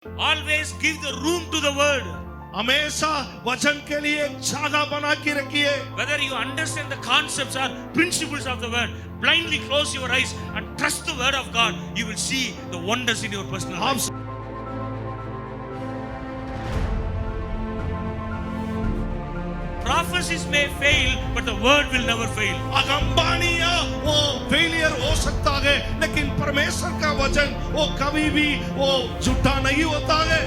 Always give the room to the word. हमेशा वचन के लिए एक जगह बना के रखिए. Whether you understand the concepts or principles of the word, blindly close your eyes and trust the word of God. You will see the wonders in your personal life. Prophecies may fail, but the word will never fail. अगंबानियां वो failure हो सकता है, लेकिन परमेश्वर का वचन वो कभी भी वो झूठा नहीं होता है.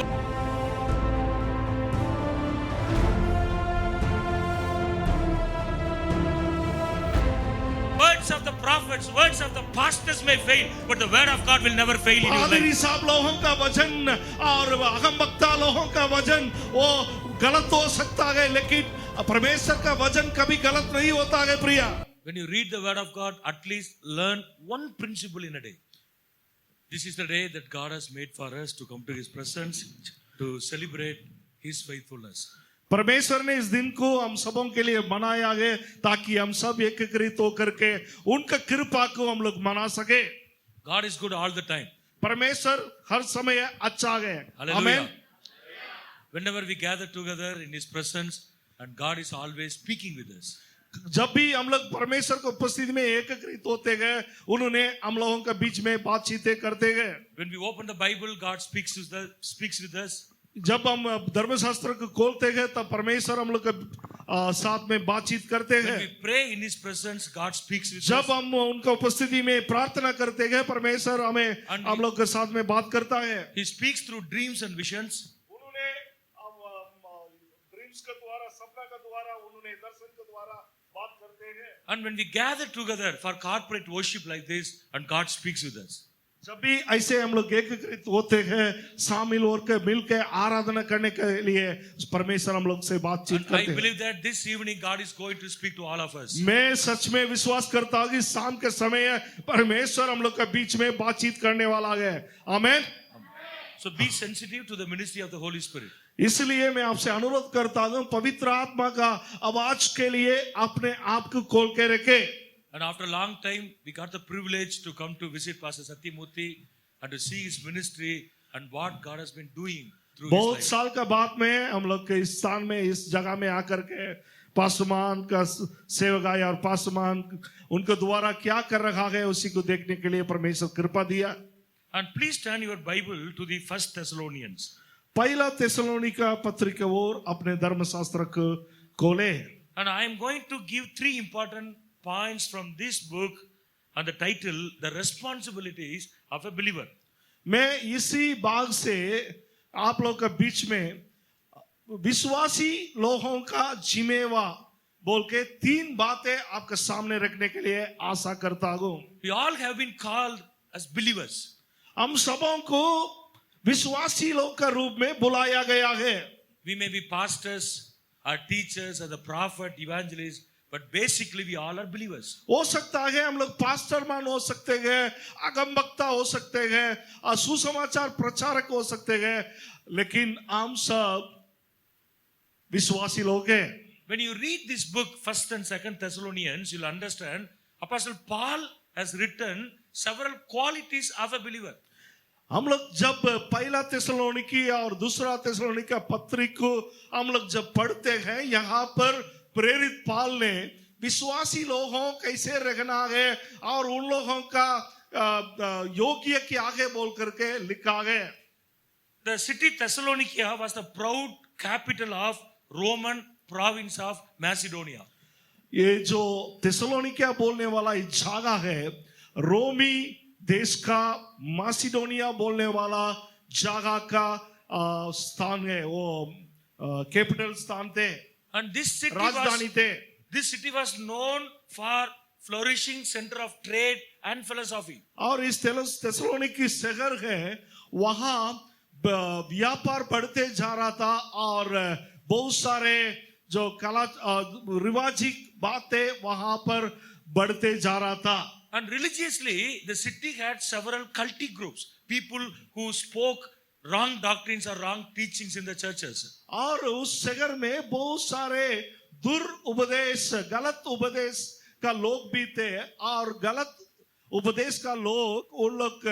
Words of the prophets, words of the pastors may fail, but the word of God will never fail in your पादरी life. साहब लोगों का वचन और अगमबक्ता लोगों का वचन वो गलत हो सकता है, लेकिन परमेश्वर का वचन कभी गलत नहीं होता है. प्रिया, When you read the word of God, at least learn one principle in a day. This is the day that God has made for us to come to His presence to celebrate His faithfulness. परमेश्वर ने इस दिन को हम सबों के लिए बनाया है ताकि हम सब एकीकृत होकर के उनका कृपा को हम लोग मना सके. God is good all the time. परमेश्वर हर समय अच्छा है. Hallelujah. Amen. Whenever we gather together in His presence, and God is always speaking with us. जब भी हम लोग परमेश्वर को उपस्थिति में एकत्रित होते गए, उन्होंने हम लोगों के बीच में बातचीतें करते गए. When we open the Bible, God speaks with us. जब हम धर्मशास्त्र को खोलते हैं तब परमेश्वर हम लोग के साथ में बातचीत करते When हैं. we pray in His presence, God speaks with जब us. हम उनका उपस्थिति में प्रार्थना करते हैं, परमेश्वर हमें हम लोग के साथ में बात करता है. He speaks through dreams and visions. उन्होंने ड्रीम्स के द्वारा, सपना के द्वारा, उन्होंने दर्शन के द्वारा बात करते हैं. And when we gather together for corporate worship like this, and God speaks with us. जब भी ऐसे हम लोग एकत्रित होते हैं, शामिल होकर मिलकर आराधना करने के लिए परमेश्वर हम लोग से बातचीत And I करते हैं. believe that this evening God is going to speak to all of us. मैं सच में विश्वास करता हूँ कि शाम के समय परमेश्वर हम लोग के बीच में बातचीत करने वाला है. आमेन. So be sensitive to the ministry of the Holy Spirit. इसलिए मैं आपसे अनुरोध करता हूँ, पवित्र आत्मा का आवाज के लिए अपने आप को खोल के रखे. And after a long time, we got the privilege to come to visit Pastor Satyamurthy and to see his ministry and what God has been doing through बहुत his life. साल का बाद में हम लोग के इस स्थान में, इस जगह में आकर के पासमान का सेवकाई और पासमान उनके द्वारा क्या कर रखा है उसी को देखने के लिए परमेश्वर कृपा दिया. And please turn your Bible to the First Thessalonians. पहला थिस्सलुनीका पत्रिका ओर अपने धर्मशास्त्र को खोले. And I am going to give 3 important points from this book and the title, The Responsibilities of a Believer. मैं इसी भाग से आप लोग के बीच में विश्वासी लोगों का जिम्मेवार बोल के 3 बातें आपके सामने रखने के लिए आशा करता हूँ. We all have been called as believers. हम सबों को विश्वासी लोग का रूप में बुलाया गया है. We may be pastors, or teachers, or the prophet, evangelist, but basically we all are believers. हो सकता है हम लोग पास्टर मान हो सकते हैं, अगमबक्ता हो सकते हैं, सुसमाचार प्रचारक हो सकते हैं, लेकिन हम सब विश्वासी लोग हैं. When you read this book, 1st and 2nd Thessalonians, you'll understand Apostle Paul has written several qualities of a believer. हम लोग जब पहला थिस्सलुनीकी और दूसरा थिस्सलुनीका पत्री को हम लोग जब पढ़ते हैं, यहाँ पर प्रेरित पाल ने विश्वासी लोगों कैसे रखना है और उन लोगों का योग्य क्या है बोल करके लिखा है. The city Thessalonica was the proud capital of Roman province of Macedonia. ये जो थिस्सलुनीका बोलने वाला जगह है, रोमी देश का मासिडोनिया बोलने वाला जगह का स्थान है. वो कैपिटल स्थान थे, And this राजधानी थे. city was known for flourishing center of trade and philosophy. और इस थिस्सलुनीकी शहर है, वहाँ व्यापार बढ़ते जा रहा था और बहुत सारे जो कला रिवाजी बातें वहाँ पर बढ़ते जा रहा था. And religiously, the city had several cultic groups, people who spoke wrong doctrines or wrong teachings in the churches. और उस शहर में बहुत सारे दुर उपदेश, गलत उपदेश का लोग भी थे और गलत उपदेश का लोग उन लोग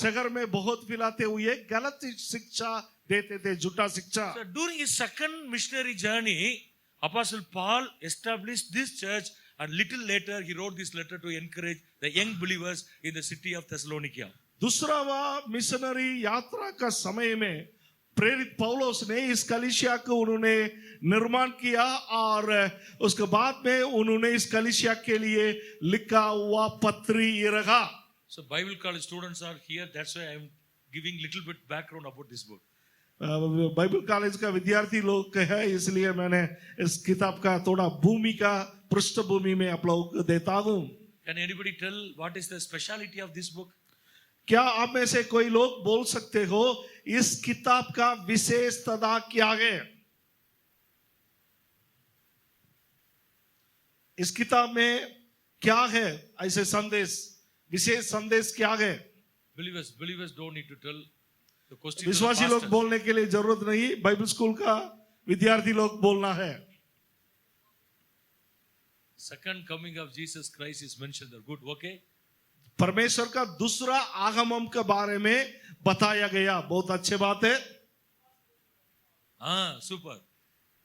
शहर में बहुत फैलाते हुए गलत शिक्षा देते थे, झूठा शिक्षा। So during his second missionary journey, Apostle Paul established this church, and little later he wrote this letter to encourage the young believers in the city of Thessalonica. दूसरा वह मिशनरी यात्रा का समय में प्रेरित पौलुस ने इस कलीसिया को उन्होंने निर्माण किया और उसके बाद में उन्होंने इस कलीसिया के लिए लिखा हुआ पत्री ये रखा। So Bible college students are here. That's why I am giving little bit background about this book. Bible college का विद्यार्थी लोग है, इसलिए मैंने इस किताब का थोड़ा भूमिका पृष्ठभूमि में आप लोग को देता हूँ। Can anybody tell what is the speciality of this book? क्या आप में से कोई लोग बोल सकते हो इस किताब का विशेषता क्या है? इस किताब में क्या है ऐसे संदेश, विशेष संदेश क्या है? Believers don't need to tell. The question विश्वासी लोग बोलने के लिए जरूरत नहीं, बाइबल स्कूल का विद्यार्थी लोग बोलना है। second coming of Jesus Christ is mentioned there. Good, okay? परमेश्वर का दूसरा आगमन के बारे में बताया गया, बहुत अच्छी बात है। Super.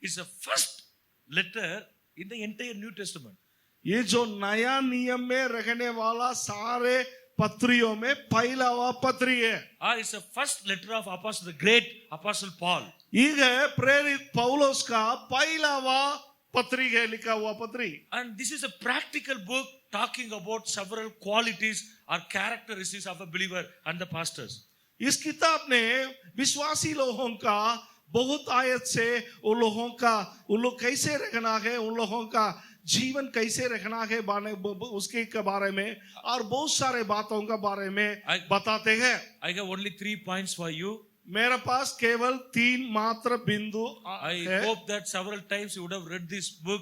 It's the first letter in the entire New Testament. ये जो नया नियम में रहने वाला सारे पत्रियों में पहला वह पत्री है। It's the first letter of Apostle, the great Apostle Paul. ये प्रेरित पौलुस का पहला वह पत्री है, लिखा हुआ पत्री। And this is a practical book talking about several qualities or characteristics of a believer and the pastors. इस किताब ने विश्वासी लोगों का बहुत आयत से उन लोग कैसे रहना है, उन लोगों का जीवन कैसे रखना है उसके के बारे में और बहुत सारे बातों के बारे में बताते हैं। I have only 3 points for you. मेरे पास केवल 3 मात्र बिंदु I है। hope that several times you would have read this book.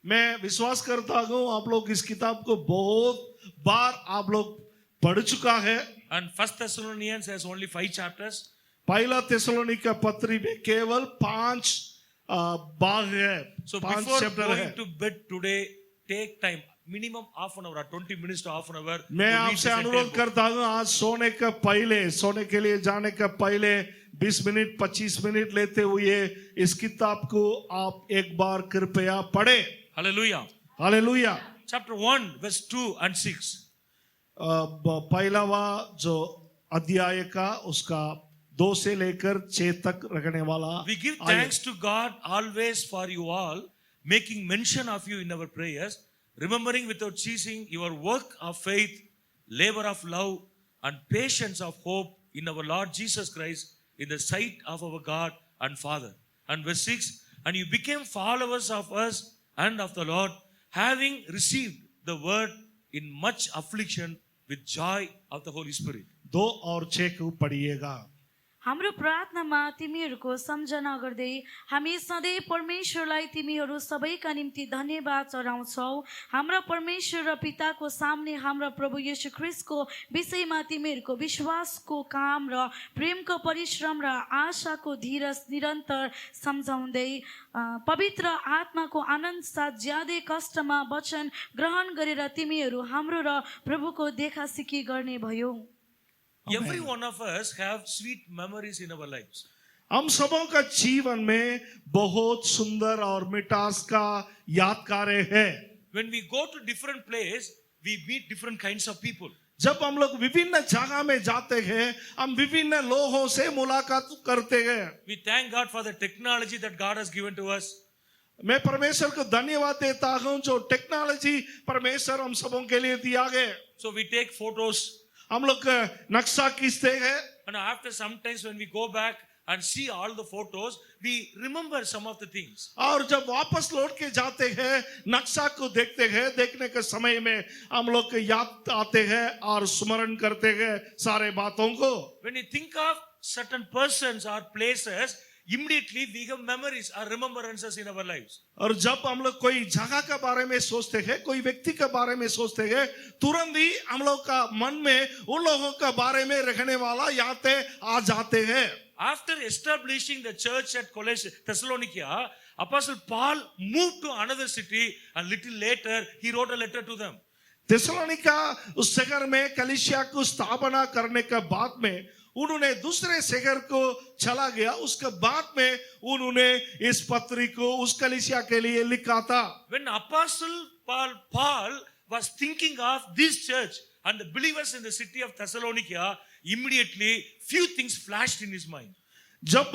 मैं विश्वास करता हूँ आप लोग इस किताब को बहुत बार आप लोग पढ़ चुका है। And First Thessalonians has only 5 chapters. पहला थिस्सलुनीका पत्री में केवल 5 भाग है, So 5 before चैप्टर going है। to bed today, take time, minimum half an hour or 20 minutes to half an hour. मैं to read आपसे this entire अनुरोध book. करता हूँ आज सोने के लिए जाने का पहले 20 मिनट 25 मिनट लेते हुए इस किताब को आप एक बार कृपया पढ़े। Hallelujah. Hallelujah. Chapter 1, verse 2 and 6. पहला जो अध्याय का उसका 2 से लेकर 6 तक रखने वाला We give thanks to God always for you all, making mention of you in our prayers, remembering without ceasing your work of faith, labor of love, and patience of hope in our Lord Jesus Christ in the sight of our God and Father. And verse 6, and you became followers of us and of the Lord, having received the word in much affliction with joy of the Holy Spirit. 2 और 6 को पढ़िएगा। हाम्रो प्रार्थनामा तिमीहरूको सम्झना गर्दै हामी सधैँ परमेश्वरलाई तिमीहरू सबैका निम्ति धन्यवाद चढाउँछौ। हाम्रा परमेश्वर र पिताको सामने हाम्रा प्रभु येशू ख्रीष्टको विषयमा तिमीहरूको विश्वासको काम र प्रेमको परिश्रम र आशाको धीरज निरन्तर सम्झाउँदै पवित्र आत्माको आनन्द साथ ज्यादै कष्टमा वचन ग्रहण गरेर तिमीहरू हाम्रो र प्रभुको देखासिकी गर्ने भयो। Every one of us have sweet memories in our lives. हम सबों का जीवन में बहुत सुंदर और मिठास का यादगार है। When we go to different place, we meet different kinds of people. जब हम लोग विभिन्न जगह में जाते हैं हम विभिन्न लोगों से मुलाकात करते हैं। We thank God for the technology that God has given to us. मैं परमेश्वर को धन्यवाद देता हूँ जो टेक्नोलॉजी परमेश्वर हम सबों के लिए दिया गया। So we take photos. हम लोग नक्शा खींचते हैं And after sometimes when we go back and see all the photos, we remember some of the things. और जब वापस लौट के जाते हैं नक्शा को देखते हैं, देखने के समय में हम लोग याद आते हैं और स्मरण करते हैं सारे बातों को। When you think of certain persons or places, immediately we have memories or remembrances in our lives. और जब हम लोग कोई जगह के बारे में सोचते हैं, कोई व्यक्ति के बारे में सोचते हैं, तुरंत ही हम लोग का मन में उन लोगों के बारे में रखने वाला यादें आ जाते हैं। After establishing the church at Thessalonica, Apostle Paul moved to another city and little later he wrote a letter to them. Thessalonica उस शहर में कलीसिया को स्थापना करने के बाद में उन्होंने दूसरे शहर को चला गया, उसके बाद में उन्होंने इस पत्री को उस कलीसिया के लिए लिखा था। When Apostle Paul was thinking of this church and the believers in the city of Thessalonica, immediately few things flashed in his mind. जब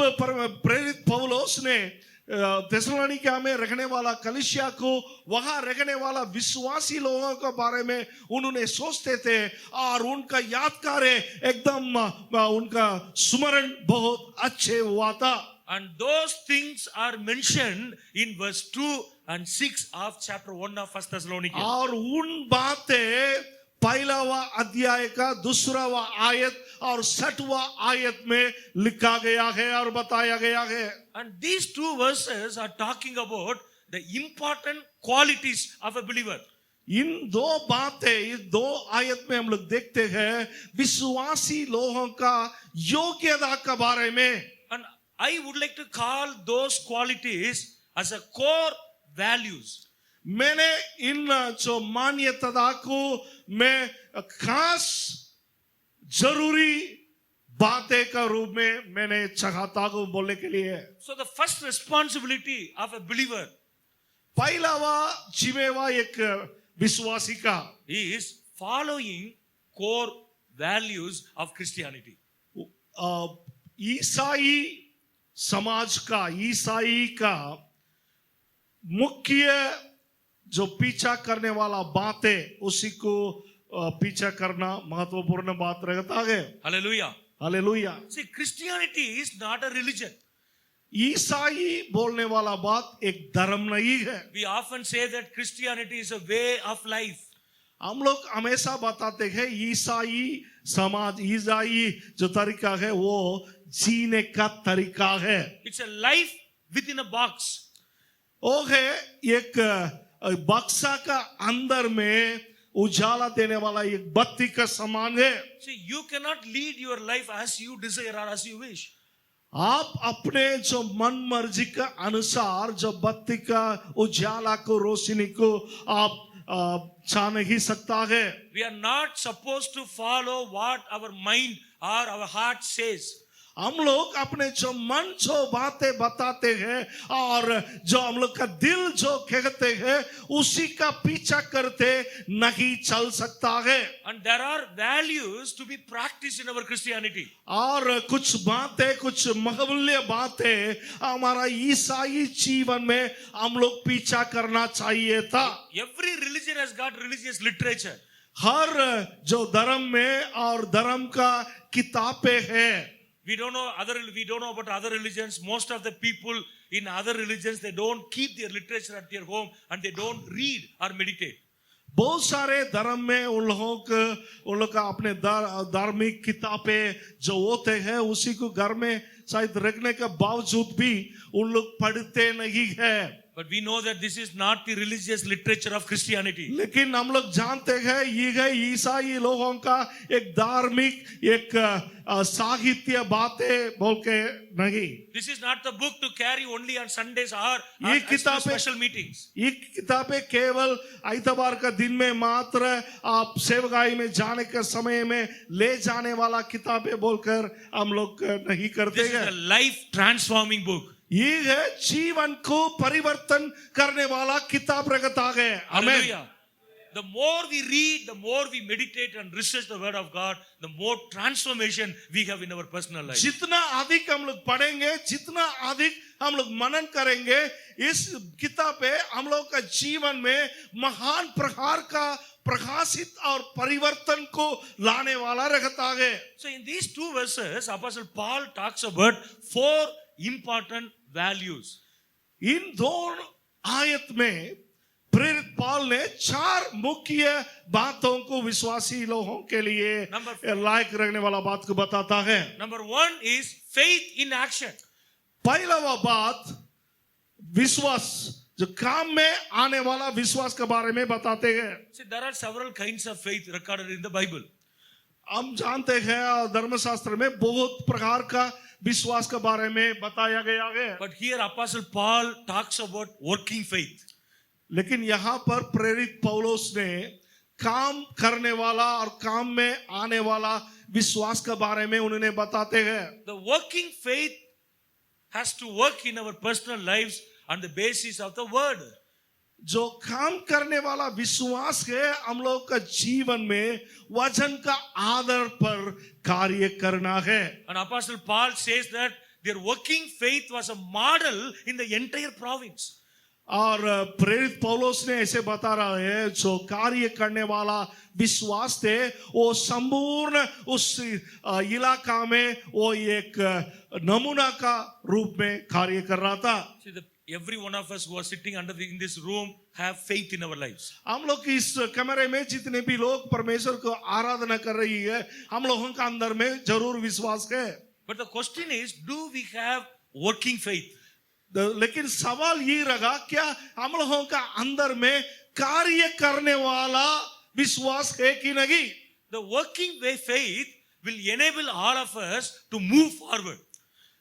प्रेरित पौलुस ने थिस्सलुनीका में रहने वाला कलीसिया को, वहां रहने वाला विश्वासी लोगों के बारे में उन्होंने सोचते थे और उनका यादगार एकदम उनका स्मरण बहुत अच्छे हुआ था। And those things are mentioned in verse 2 and 6 of chapter 1 of 1 Thessalonians. और उन बातें पहलावा अध्याय का दूसरावा आयत और 6वां आयत में लिखा गया है और बताया गया है। And these two verses are talking about the important qualities of a believer. इन दो बातें, इस दो आयत में हम लोग देखते हैं विश्वासी लोगों का योग्यता के बारे में। And I would like to call those qualities as a core values. मैंने इन जो मान्यता को मैं खास जरूरी बातें का रूप में मैंने चाहता को बोलने के लिए। So the first responsibility of a believer पहलावा जिम्मेवा एक विश्वासी का is following core values of Christianity. ईसाई समाज का, ईसाई का मुख्य जो पीछा करने वाला बात है उसी को पीछा करना महत्वपूर्ण बात रहता है। Hallelujah. Hallelujah. See, Christianity is not a religion. ईसाई बोलने वाला बात एक धर्म नहीं है। We often say that Christianity is a way of life. हम लोग हमेशा बताते हैं ईसाई समाज, ईसाई जो तरीका है वो जीने का तरीका है। It's a life within a box. वो है एक बक्सा का अंदर में उजाला देने वाला एक बत्ती का समान है। See, you cannot lead your life as you desire or as you wish. आप अपने जो मन मर्जी का अनुसार जो बत्ती का उजाला को, रोशनी को आप चाह नहीं सकता है। We are not supposed to follow what our mind or our heart says. हम लोग अपने जो मन जो बातें बताते हैं और जो हम लोग का दिल जो कहते हैं उसी का पीछा करते नहीं चल सकता है। And there are values to be practiced in our Christianity. और कुछ बातें, कुछ महत्वपूर्ण बातें हमारा ईसाई जीवन में हम लोग पीछा करना चाहिए था। Every religion has got religious literature. हर जो धर्म में और धर्म का किताबें हैं। We don't know about other religions. Most of the people in other religions, they don't keep their literature at their home and they don't read or meditate. बहुत सारे धर्म में उन लोग का अपने धार्मिक किताबें जो होते हैं उसी को घर में शायद रखने के बावजूद भी उन लोग पढ़ते नहीं है। But we know that this is not the religious literature of Christianity. लेकिन हम लोग जानते हैं ये है ईसाई लोगों का एक धार्मिक एक साहित्य बातें बोल के नहीं। This is not the book to carry only on Sundays or ये at special meetings. ये किताबें केवल आइतवार का दिन में मात्र आप सेवकाई में जाने के समय में ले जाने वाला किताबें बोलकर हम लोग नहीं करते This is हैं। a life transforming book. ये है जीवन को परिवर्तन करने वाला किताब रखता है। आमीन। Hallelujah. The more we read, the more we meditate and research the word of God, the more transformation we have in our personal life. जितना अधिक हम लोग पढ़ेंगे, जितना अधिक हम लोग मनन करेंगे इस किताब पे, हम लोग का जीवन में महान प्रकार का प्रकाशित और परिवर्तन को लाने वाला रहता है। So in these two verses, Apostle Paul talks about 4 important values. इन दोनों आयत में प्रेरित पौल ने 4 मुख्य बातों को विश्वासी लोगों के लिए लायक रखने वाला बात को बताता है। Number 1 is faith in action. पहला बात विश्वास, जो काम में आने वाला विश्वास के बारे में बताते हैं। See, there are several kinds of faith recorded in the Bible. हम जानते हैं धर्मशास्त्र में बहुत प्रकार का विश्वास के बारे में बताया गया है। But here Apostle Paul talks about working faith. लेकिन यहाँ पर प्रेरित पौलुस ने काम करने वाला और काम में आने वाला विश्वास के बारे में उन्होंने बताते हैं। The working faith has to work in our personal lives on the basis of the word. जो काम करने वाला विश्वास है हम लोग का जीवन में वचन का आधार पर कार्य करना है। And Apostle Paul says that their working faith was a model in the entire province. और प्रेरित पौलुस ने ऐसे बता रहा है जो कार्य करने वाला विश्वास थे वो संपूर्ण उस इलाका में वो एक नमूना का रूप में कार्य कर रहा था। See, every one of us who are sitting in this room have faith in our lives. हम लोग इस कमरे में जितने भी लोग परमेश्वर को आराधना कर रही है हम लोगों का अंदर में जरूर विश्वास है। But the question is, do we have working faith? लेकिन सवाल ये रहा क्या हम लोगों का अंदर में कार्य करने वाला विश्वास है कि नहीं? The working way faith will enable all of us to move forward.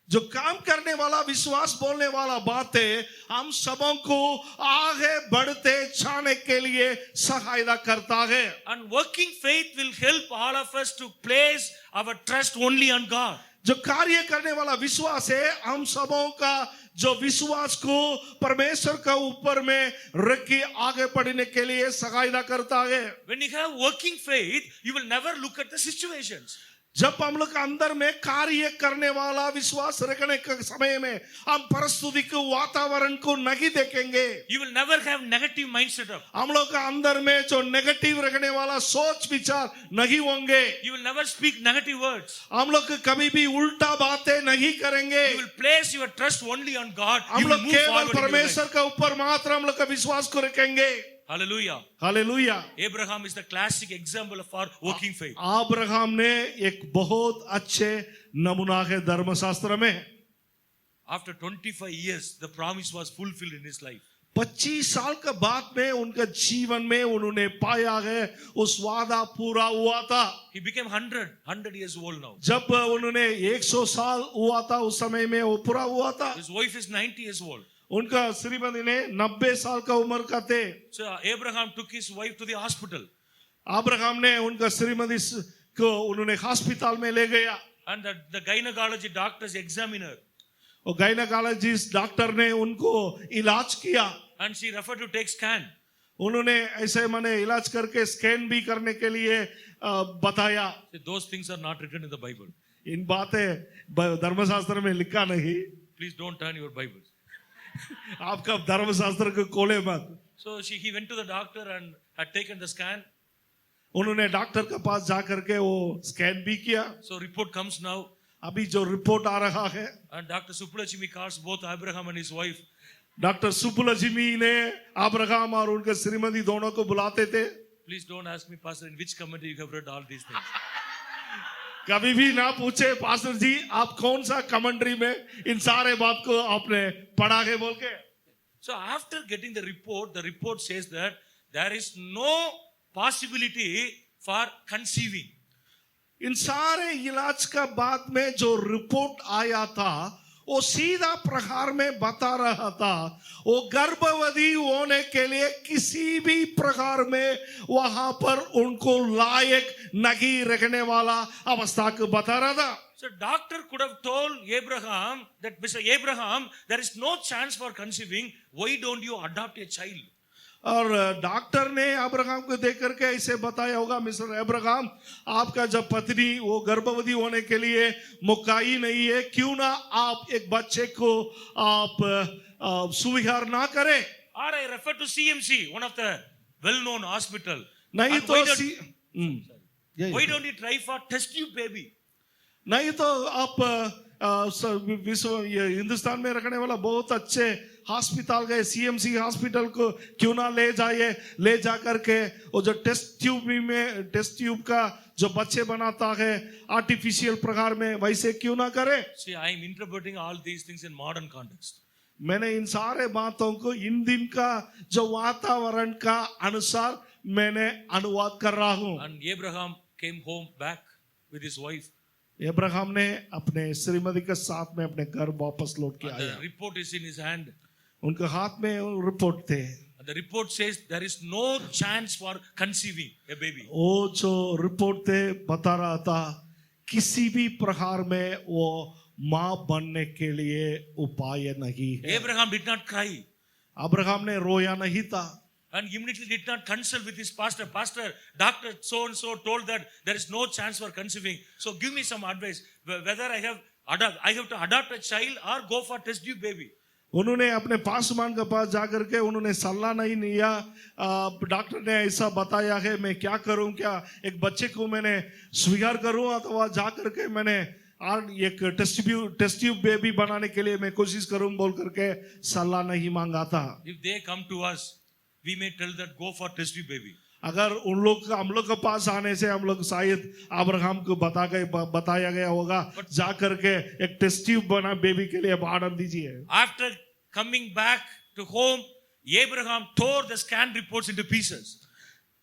जो काम करने वाला विश्वास बोलने वाला बात है हम सबों को आगे बढ़ते जाने के लिए सहायता करता है। And working faith will help all of us to place our trust only on God. जो कार्य करने वाला विश्वास है हम सबों का जो विश्वास को परमेश्वर का ऊपर में रख के आगे बढ़ने के लिए सहायता करता है। When you have working faith, you will never look at the situations. जब हम लोग अंदर में कार्य करने वाला विश्वास रखने के समय में हम परिस्थिति के वातावरण को नहीं देखेंगे। You will never have negative mindset up. हम लोग का अंदर में जो नेगेटिव रखने वाला सोच विचार नहीं होंगे। You will never speak negative words. हम लोग कभी भी उल्टा बातें नहीं करेंगे। You will place your trust only on God. हम You will लोग move केवल forward in your परमेश्वर life. के ऊपर मात्र हम लोग का विश्वास को रखेंगे। Hallelujah. Hallelujah. Abraham is the classic example of our working faith. Abraham ने एक बहुत अच्छे नमूना है धर्मशास्त्र में। After 25 years, the promise was fulfilled in his life. 25 साल के बाद में उनका जीवन में उन्होंने पाया है उस वादा पूरा हुआ था। He became 100 years old now. जब उन्होंने 100 साल हुआ था उस समय में वो पूरा हुआ था। His wife is 90 years old. उनका श्रीमती ने 90 साल का उम्र का थे। So Abraham took his wife to the hospital. Abraham ने उनका श्रीमती को उन्होंने हॉस्पिटल में ले गया। And the gynecology doctors examined her. और गायनेकोलॉजिस्ट डॉक्टर ने उनको इलाज किया। And she referred to take scan. उन्होंने ऐसे माने इलाज करके स्कैन भी करने के लिए बताया। So those things are not written in the Bible. इन बातें धर्मशास्त्र में लिखा नहीं। Please don't turn your Bibles. आपका धर्मशास्त्र को खोले मत। So he went to the doctor and had taken the scan. उन्होंने डॉक्टर के पास जा करके वो स्कैन भी किया। So report comes now. अभी जो रिपोर्ट आ रहा है And Dr. Subbulakshmi calls both Abraham and his wife. Doctor Subbulakshmi ने अब्राहम और उनके श्रीमती दोनों को बुलाते थे। Please don't ask me, Pastor, in which commentary you have read all these things. कभी भी ना पूछे पास्टर जी आप कौन सा कमेंट्री में इन सारे बात को आपने पढ़ा है बोल के। So after getting the report says that there is no possibility for conceiving. इन सारे इलाज का बाद में जो रिपोर्ट आया था वो सीधा प्रकार में बता रहा था वो गर्भवती होने के लिए किसी भी प्रकार में वहां पर उनको लायक नहीं रखने वाला अवस्था को बता रहा था। So doctor could have told Abraham that, Mr. Abraham, there is no chance for conceiving. Why don't you adopt a child? और डॉक्टर ने अब्राहम को देख करके ऐसे बताया होगा मिस्टर अब्राहम आपका जब पत्नी वो गर्भवती होने के लिए मौका ही नहीं है क्यों ना आप एक बच्चे को आप स्वीकार ना करें। Or I refer to CMC, one of the well-known hospital. नहीं And तो why don't you try for test tube baby? नहीं तो आप विश्व हिंदुस्तान में रखने वाला बहुत अच्छे हॉस्पिटल गए सीएमसी हॉस्पिटल को क्यों ना ले जा करके वो जो टेस्ट ट्यूब का जो बच्चे बनाता है आर्टिफिशियल प्रकार में वैसे क्यों ना करे। See, I am interpreting all these things in modern context. मैंने इन सारे बातों को इन दिन का जो वातावरण का अनुसार मैंने अनुवाद कर रहा हूँ। And Abraham came home back with his wife. Abraham ने अपने श्रीमती के साथ में अपने घर वापस लौट के And आया। the report is in his hand. उनके हाथ में रिपोर्ट थे। And the report says there is no chance for conceiving a baby. वो जो रिपोर्ट थे बता रहा था किसी भी प्रकार में वो माँ बनने के लिए उपाय नहीं है। Abraham did not cry Abraham ने रोया नहीं था and immediately did not consult with his pastor. Pastor, doctor so and so told that there is no chance for conceiving. So give me some advice whether I have to adopt a child or go for test tube baby. उन्होंने अपने पासवान के पास जाकर के उन्होंने सलाह नहीं लिया। Doctor ने ऐसा बताया है मैं क्या करूं, क्या एक बच्चे को मैंने स्वीकार करूं अथवा जाकर के मैंने एक टेस्ट ट्यूब बेबी बनाने के लिए मैं कोशिश करूं बोल करके सलाह नहीं मांगा था। If they come to us, we may tell that go for test tube baby. अगर हम लोग के पास आने से हम लोग शायद अब्राहम को बताया गया होगा जा करके एक टेस्ट ट्यूब बना बेबी के लिए ऑर्डर दीजिए। After coming back to home, Abraham tore the scan reports into pieces.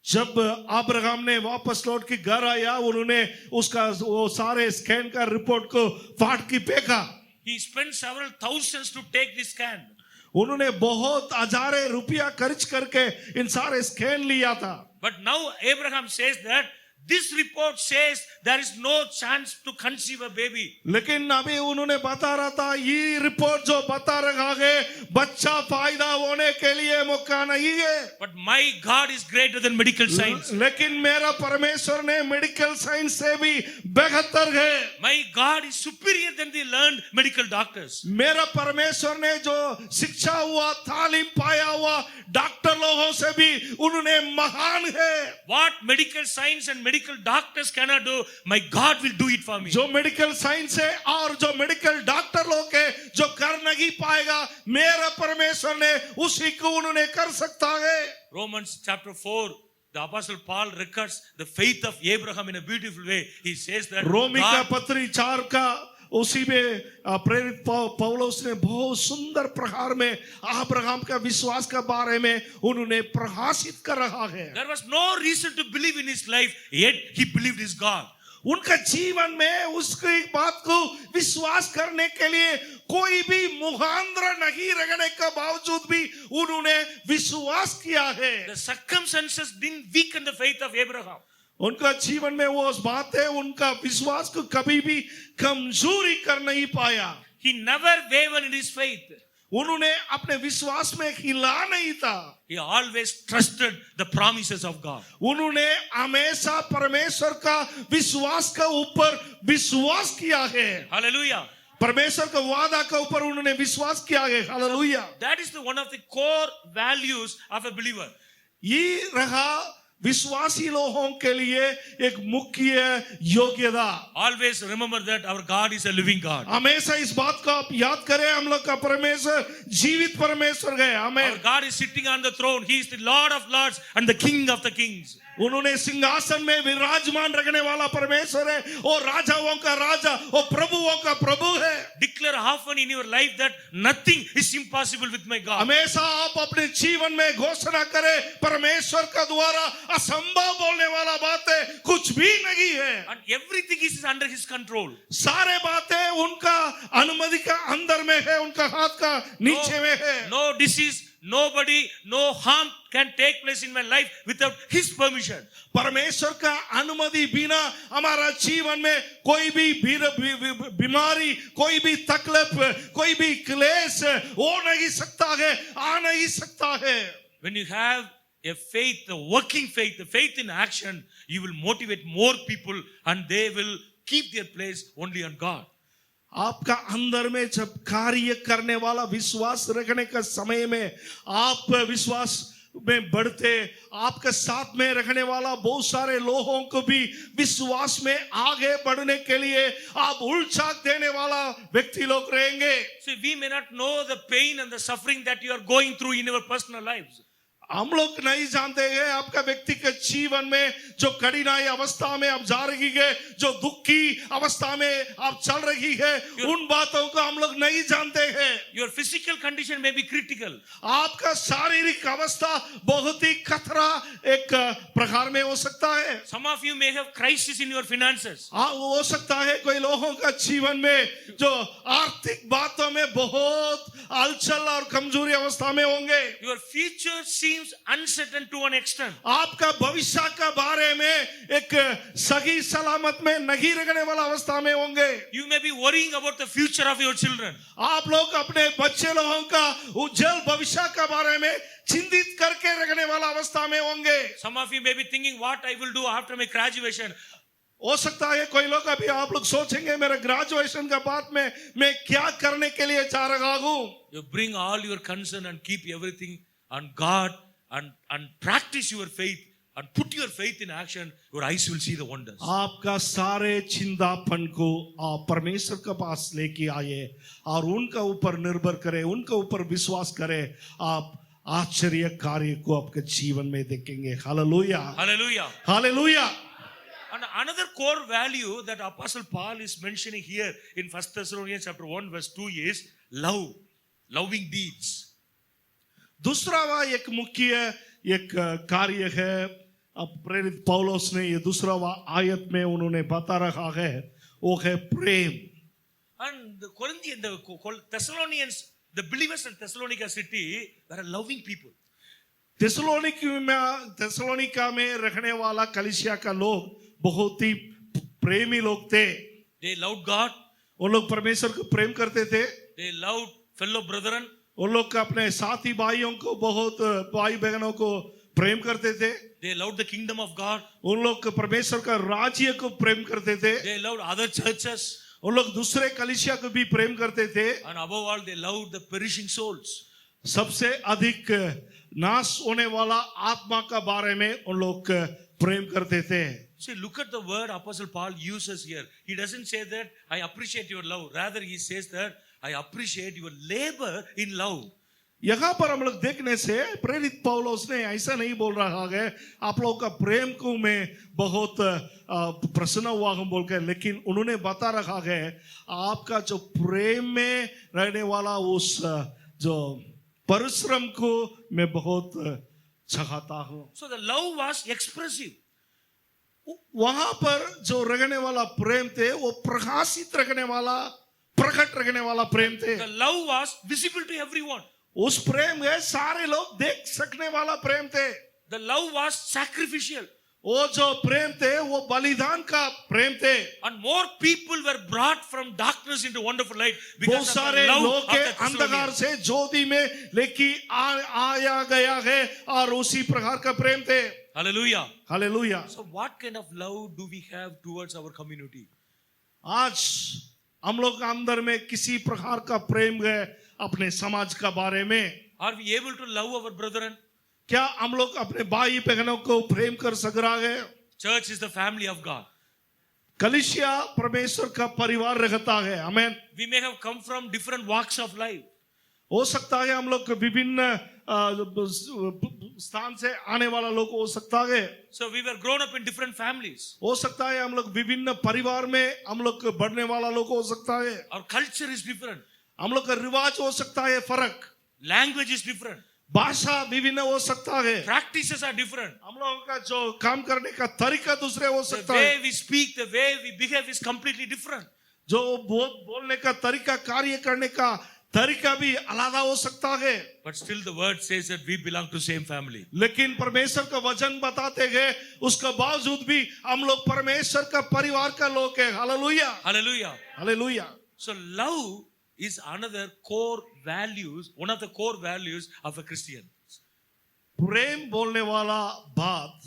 जब अब्राहम ने वापस लौट के घर आया उन्होंने उसका वो सारे स्कैन का रिपोर्ट को फाड़ के फेंका। He spent several thousands to take the scan. उन्होंने बहुत हजारे रुपया खर्च करके इन सारे स्कैन लिया था। But now Abraham says that this report says there is no chance to conceive a baby. लेकिन अभी उन्होंने बता रहा था ये रिपोर्ट जो बता रहा है बच्चा पैदा होने के लिए मौका नहीं है। But my God is greater than medical science. लेकिन मेरा परमेश्वर ने मेडिकल साइंस से भी बेहतर है। My God is superior than the learned medical doctors. मेरा परमेश्वर ने जो शिक्षा हुआ तालीम पाया हुआ डॉक्टर लोगों से भी उन्होंने महान है। What medical science and medical doctors cannot do, my God will do it for me. जो मेडिकल साइंस है और जो मेडिकल डॉक्टर लोग है जो कर नहीं पाएगा मेरा परमेश्वर ने उसी को उन्होंने कर सकता है। Romans chapter 4, the apostle Paul records the faith of Abraham in a beautiful way. He says that रोमी का God, पत्री 4 का उसी में प्रेरित पौलुस ने बहुत सुंदर प्रकार में अब्राहम का विश्वास के बारे में उन्होंने प्रकाशित कर रहा है। there was no reason to believe in his life, yet he believed his God. उनका जीवन में उसकी बात को विश्वास करने के लिए कोई भी मुहांद्र नहीं रहने के बावजूद भी उन्होंने विश्वास किया है। The circumstances didn't weaken the faith of Abraham. उनका जीवन में वो बात है उनका विश्वास को कभी भी कमजोरी कर नहीं पाया। He never wavered in his faith. उन्होंने अपने विश्वास में हिला नहीं था। He always trusted the promises of God. उन्होंने हमेशा परमेश्वर का विश्वास के ऊपर विश्वास किया है। Hallelujah. परमेश्वर का वादा के ऊपर उन्होंने विश्वास किया है। Hallelujah. That is one of the core values of a believer. ये रहा विश्वासी लोगों के लिए एक मुख्य योग्यता। Always remember that our God is a living God. हमेशा इस बात को आप याद करें हम लोग का परमेश्वर जीवित परमेश्वर है। Our God is sitting on the throne. He is the Lord of lords and the King of the kings. उन्होंने सिंहासन में विराजमान रखने वाला परमेश्वर है और राजाओं का राजा और प्रभुओं का प्रभु है। Declare often in your life that nothing is impossible with my God. हमेशा आप अपने जीवन में घोषणा करें परमेश्वर का द्वारा असंभव बोलने वाला बातें कुछ भी नहीं है। And everything is under his control. सारे बातें उनका अनुमति का अंदर में है उनका हाथ का नीचे में है। No disease, nobody, no harm can take place in my life without his permission. परमेश्वर का अनुमति बिना हमारा जीवन में कोई भी बीमारी कोई भी तकलीफ कोई भी क्लेश हो नहीं सकता है आ नहीं सकता है। When you have a faith, a working faith, a faith in action, you will motivate more people and they will keep their place only on God. आपका अंदर में जब कार्य करने वाला विश्वास रखने का समय में आप विश्वास में बढ़ते आपके साथ में रखने वाला बहुत सारे लोगों को भी विश्वास में आगे बढ़ने के लिए आप उल्छा देने वाला व्यक्ति लोग रहेंगे। See, we may not know the pain and the suffering that you are going through in your personal lives. हम लोग नहीं जानते हैं आपका व्यक्तिगत जीवन में जो कठिनाई अवस्था में आप जा रही है, जो दुख की अवस्था में आप चल रही है, उन बातों को हम लोग नहीं जानते हैं. Your physical condition may be critical. आपका शारीरिक अवस्था बहुत ही खतरा एक प्रकार में हो सकता है. Some of you may have crisis in your finances. हो सकता है कोई लोगों का जीवन में जो आर्थिक बातों में बहुत हलचल और कमजोरी अवस्था में होंगे. Your future seems uncertain to an extent. आपका भविष्य का बारे में एक सही सलामत में नहीं रहने वाला अवस्था में होंगे. You may be worrying about the future of your children. आप लोग अपने बच्चे लोगों का उज्जवल भविष्य का बारे में चिंतित करके रहने वाला अवस्था में होंगे. Some of you may be thinking what I will do after my graduation. हो सकता है कोई लोग अभी आप लोग सोचेंगे मेरे ग्रेजुएशन के बाद में मैं क्या करने के लिए जा रहा हूँ. You bring all your concern and keep everything on God and practice your faith and put your faith in action. Your eyes will see the wonders. आपका सारे चिंतापन को आप परमेश्वर के पास लेके आए और उनका ऊपर निर्भर करें, उनका ऊपर विश्वास करें. आप आश्चर्य कार्य को आपके जीवन में देखेंगे. Hallelujah, Hallelujah. Hallelujah. And another core value that Apostle Paul is mentioning here in 1 Thessalonians chapter 1 verse 2 is love, loving deeds. दूसरा वह एक मुख्य एक कार्य है. अब प्रेरित पौलुस ने ये दूसरा वह आयत में उन्होंने बता रखा है, वो है प्रेम. And the Thessalonians, the believers in Thessalonica city were loving people. थेसलोनिका में रहने वाला कलीसिया का लोग बहुत ही प्रेमी लोग थे. They loved God. वो लोग परमेश्वर को प्रेम करते थे. They loved fellow brethren. वो लोग अपने साथी भाइयों को, बहुत भाई बहनों को प्रेम करते थे. They loved the kingdom of God. उन लोग परमेश्वर का राज्य को प्रेम करते थे. They loved other churches. उन लोग दूसरे कलीसिया को भी प्रेम करते थे. And above all, they loved the perishing souls. सबसे अधिक नाश होने वाला आत्मा का बारे में उन लोग प्रेम करते थे. See, look at the word Apostle Paul uses here. He doesn't say that I appreciate your love. Rather, he says that I appreciate your labor in love. यहाँ पर हम लोग देखने से प्रेरित पौलुस ने ऐसा नहीं बोल रहा है आप लोगों का प्रेम को मैं बहुत प्रसन्न हुआ हूँ बोल के, लेकिन उन्होंने बता रखा है आपका जो प्रेम में रहने वाला उस जो परिश्रम को मैं बहुत चाहता हूँ. So the love was expressive. वहां पर जो रहने वाला प्रेम थे वो प्रकाशित रखने वाला, प्रकट रखने वाला प्रेम थे. The love was visible to everyone. उस प्रेम में सारे लोग देख सकने वाला प्रेम थे. The love was sacrificial. वो जो प्रेम थे वो बलिदान का प्रेम थे. And more people were brought from darkness into wonderful light बहुत because of सारे the love लोग of के the अंधकार Thessalonians. से ज्योति में लेके आया गया है और उसी प्रकार का प्रेम थे. Hallelujah. Hallelujah. So what kind of love do we have towards our community? आज हम लोग अंदर में किसी प्रकार का प्रेम है अपने समाज का बारे में. Are we able to love our brethren? क्या हम लोग अपने भाई बहनों को प्रेम कर सक रहा है? Church is the family of God. कलीसिया परमेश्वर का परिवार रहता है. आमीन. We may have come from different walks of life. हो सकता है हम लोग विभिन्न स्थान से आने वाला लोग हो सकता है. So we were grown up in different families. हो सकता है हम लोग विभिन्न परिवार में हम लोग बढ़ने वाला लोग हो सकता है. Our culture is different. हम लोग का रिवाज हो सकता है फर्क. Language is different. भाषा विभिन्न हो सकता है. Practices are different. हम लोगों का जो काम करने का तरीका दूसरे हो The सकता है. way we speak, the way we behave is completely different. जो बोलने का तरीका, कार्य करने का तरीका भी अलग हो सकता है. But still the word says that we belong to same family. लेकिन परमेश्वर का वचन बताते हैं उसका बावजूद भी हम लोग परमेश्वर का परिवार का लोग हैं. Hallelujah, Hallelujah. Hallelujah. So love is another core values, one of the core values of a Christian. प्रेम बोलने वाला बात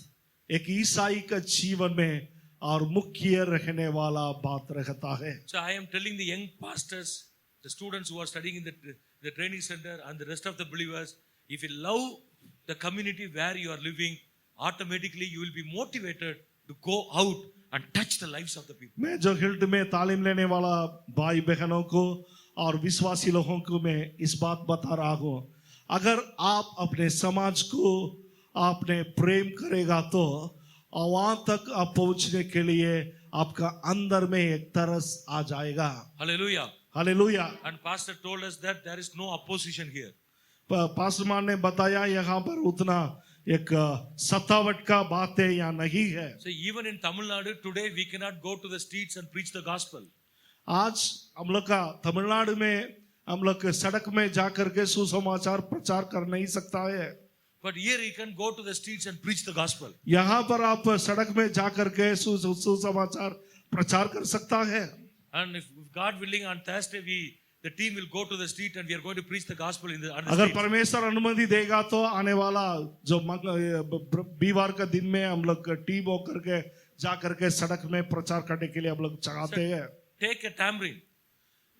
एक ईसाई का जीवन में और मुख्य रहने वाला बात रहता है. So I am telling the young pastors, the students who are studying in the training center and the rest of the believers, if you love the community where you are living, automatically you will be motivated to go out and touch the lives of the people. मैं जो healed में तालीम लेने वाला भाई बहनों को और विश्वासी लोगों को मैं इस बात बता रहा हूँ, अगर आप अपने समाज को आपने प्रेम करेगा तो और वहां तक आप पहुंचने के लिए आपका अंदर में एक तरस आ जाएगा। Hallelujah. Hallelujah. And Pastor told us that there is no opposition here. Pastor मान ने बताया यहाँ पर उतना एक सतावट का बात है या नहीं है। So even in Tamil Nadu today, we cannot go to the streets and preach the gospel. आज हम लोग का तमिलनाडु में हम लोग सड़क में जाकर के सुसमाचार प्रचार कर नहीं सकता है। But here you can go to the streets and preach the gospel. यहाँ पर आप सड़क में जाकर के सुसमाचार प्रचार कर सकता है। And if God willing, on Thursday the team will go to the street and we are going to preach the gospel on the अगर street. परमेश्वर अनुमति देगा तो आने वाला जो बीवार का दिन में हम लोग टीम होकर के जाकर के सड़क में प्रचार करने के लिए हम लोग चाहते हैं। Take a tambourine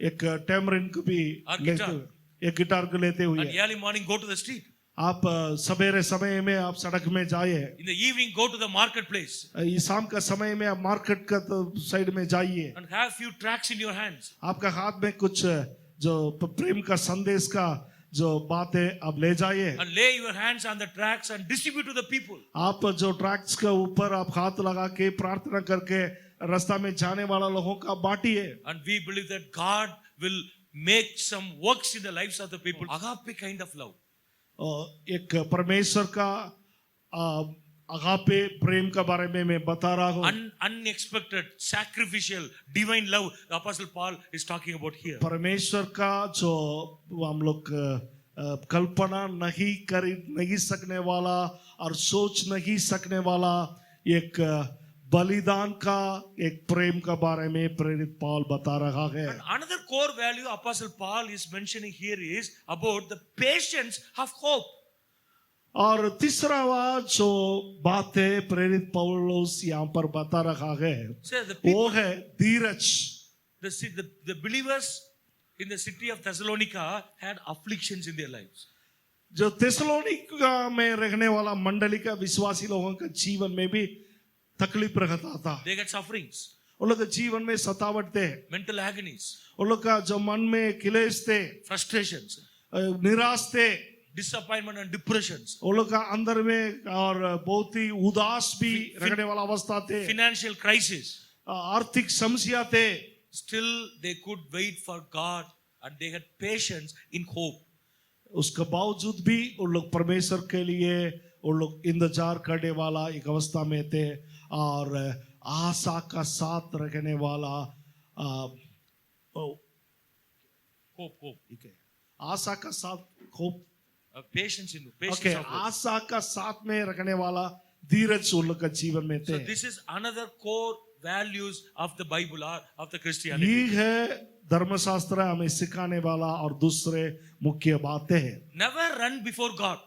एक टेमरिन को भी और लेते गिटार। हुए एक गिटार को लेते and हुए early morning go to the street. आप सवेरे समय में आप सड़क में जाइए। In the evening go to the marketplace इस शाम का समय में आप मार्केट का साइड में जाइए। and have few tracts in your hands. आपका हाथ में कुछ जो प्रेम का संदेश का जो बात है आप ले जाइए। And lay your hands on the tracts and distribute to the people. आप जो ट्रैक्स के ऊपर आप हाथ लगा के प्रार्थना करके रास्ता में जाने वाला लोगों का बांटिए। And we believe that God will make some works in the lives of the people. Agape kind of love. एक परमेश्वर का अगापे प्रेम के बारे में मैं बता रहा हूँ। Unexpected, sacrificial, divine love. The Apostle Paul is talking about here. परमेश्वर का जो हम लोग कल्पना नहीं सकने वाला और सोच नहीं सकने वाला एक बलिदान का एक प्रेम के बारे में प्रेरित पौल बता रहा है। And another core value Apostle Paul is mentioning here is about the patience of hope. और तीसरा जो बात है प्रेरित पौलुस यहाँ पर बता रहा है So the वो people, है धीरज। the believers in the city of Thessalonica had afflictions in their lives. जो थिस्सलुनीका में रहने वाला मंडली का विश्वासी लोगों का जीवन में भी तकलीफ रहता था। They get sufferings, उन लोग के जीवन में सतावट थे, mental agonies, उन लोग का जो मन में क्लेश थे, frustrations, निराश थे, disappointment and depressions, उन लोग का अंदर में और बहुत ही उदास भी रहने वाला अवस्था थे, financial crisis. आर्थिक समस्या थे। Still they could wait for God and they had patience in hope. उसके बावजूद भी उन लोग परमेश्वर के लिए उन लोग इंतजार करने वाला एक अवस्था में थे और आशा का साथ रखने वाला Hope. आशा का साथ hope Patience in okay of hope. आशा का साथ में रखने वाला धीरज उन लोग का जीवन में So थे। this is another core values of the Bible or of the Christianity. ये है धर्मशास्त्र हमें सिखाने वाला और दूसरे मुख्य बातें हैं। Never run before God.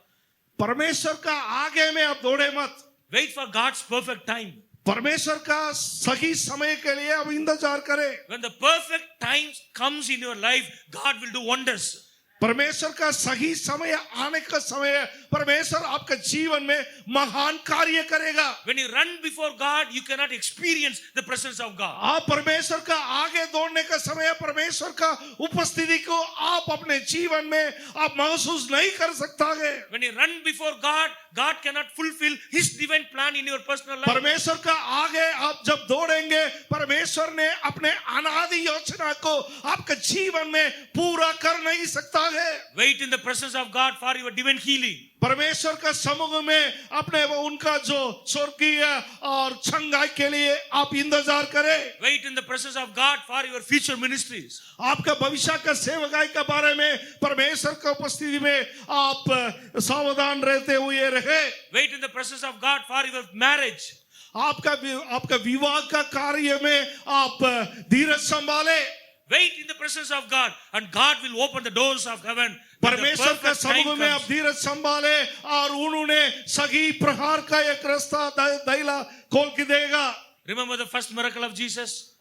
परमेश्वर का आगे में आप दौड़े मत। Wait for God's perfect time. परमेश्वर का सही समय के लिए आप इंतजार करें। When the perfect time comes in your life, God will do wonders. परमेश्वर का सही समय आने का समय है। परमेश्वर आपके जीवन में महान कार्य करेगा। When you run before God, you cannot experience the presence of God. आप परमेश्वर का आगे दौड़ने का समय है। परमेश्वर का उपस्थिति को आप अपने जीवन में आप महसूस नहीं कर सकता है। When you run before God, God cannot fulfill His divine plan in your personal life. परमेश्वर का आगे आप जब दौड़ेंगे परमेश्वर ने अपने अनादि योजना को आपके जीवन में पूरा कर नहीं सकता है। Wait in the presence of God for your divine healing. परमेश्वर का समूह में अपने वो उनका जो स्वर्गीय और छंगाई के लिए आप इंतजार करें। Wait in the presence of God for your future ministries. आपका भविष्य का सेवकाई के बारे में परमेश्वर की उपस्थिति में आप सावधान रहते हुए रहे। Wait in the presence of God for your marriage. आपका विवाह का कार्य में आप धीरज संभाले। Wait in the presence of God and God will open the doors of heaven. When the परमेश्वर का perfect time समूह में आप comes. धीरज संभाले और उन्होंने सही प्रहार का एक रास्ता दैला खोल के देगा। Remember the first miracle of Jesus?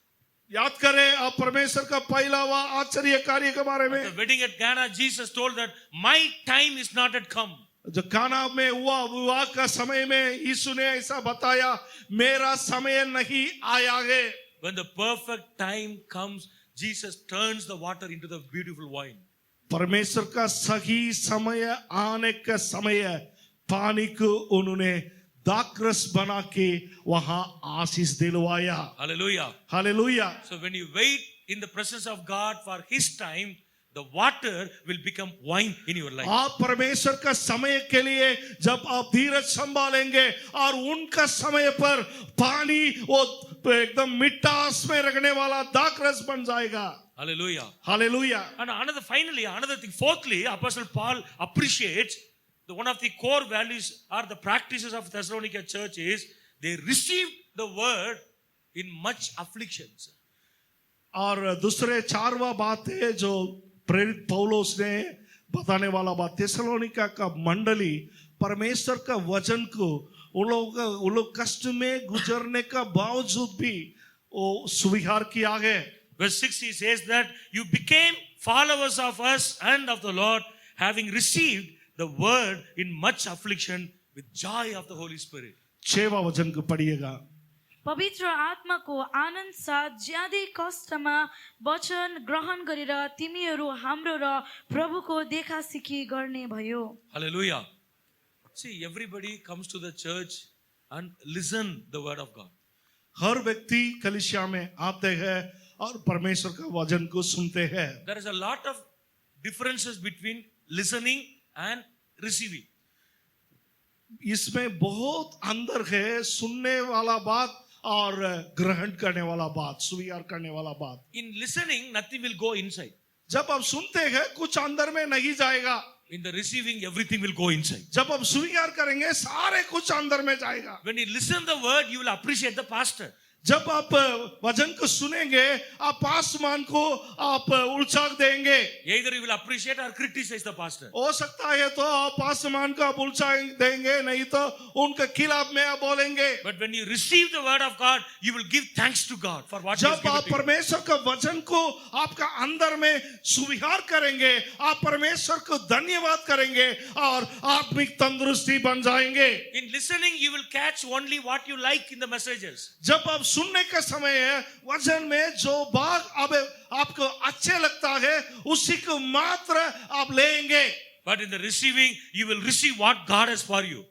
याद करें आप परमेश्वर का पहला व आश्चर्य कार्य के बारे में। At the wedding at Cana, Jesus told that my time is not yet come. जो काना में हुआ विवाह का समय में यीशु ने ऐसा बताया मेरा समय नहीं आया है। When the perfect time comes, Jesus turns the water into the beautiful wine. परमेश्वर का सही समय आने का समय पानी को उन्होंने दाखरस बना के वहां आशीष दिलवाया। Hallelujah. Hallelujah. So when you wait in the presence of God for His time, the water will become wine in your life. आप परमेश्वर का समय के लिए जब आप धीरज संभालेंगे और उनका समय पर पानी वो एकदम मिठास में रखने वाला दाखरस बन जाएगा। Hallelujah. Hallelujah. And another thing, fourthly, Apostle Paul appreciates one of the core values or the practices of Thessalonica church is they received the word in much afflictions. और दूसरे चारवा बात है जो प्रेरित पौलुस ने बताने वाला बात, थेसलोनिका का मंडली परमेश्वर का वचन को उन लोग कष्ट में गुजरने का बावजूद भी वो स्वीकार किया है। Verse 6 he says that you became followers of us and of the Lord, having received the word in much affliction with joy of the Holy Spirit. 6वां वचन को पढ़िएगा। पवित्र आत्माको आनन्द साथ ज्यादै कष्टमा वचन ग्रहण गरेर तिमीहरू हाम्रो र प्रभुको देखासिखी गर्ने भयो। Hallelujah. See, everybody comes to the church and listen the word of God. हर व्यक्ति कलीसिया में आते हैं और परमेश्वर का वचन को सुनते हैं। There is a lot of differences between listening and receiving. इसमें बहुत अंदर है सुनने वाला बात और ग्रहण करने वाला बात, स्वीकार करने वाला बात। In listening, nothing will go inside. जब आप सुनते हैं कुछ अंदर में नहीं जाएगा। In the receiving, everything will go inside. जब आप स्वीकार करेंगे सारे कुछ अंदर में जाएगा। When you listen the word, you will appreciate the pastor. जब आप वचन को सुनेंगे आप पासमान को आप उल्चाक देंगे। Either you will appreciate or criticize the pastor. हो सकता है तो आप पासमान को आप उल्चाक देंगे, नहीं तो उनके खिलाफ में आप बोलेंगे। But when you receive the word of God, you will give thanks to God for what He has जब given आप to you. परमेश्वर का वचन को आपका अंदर में स्वीकार करेंगे आप परमेश्वर को धन्यवाद करेंगे और आत्मिक तंदुरुस्ती बन जाएंगे। In listening, you will catch only what you like in the messages. जब आप सुनने का समय है वचन में जो बात अब आपको अच्छे लगता है उसी को मात्र आप लेंगे। But in the receiving, you will receive what God has for you.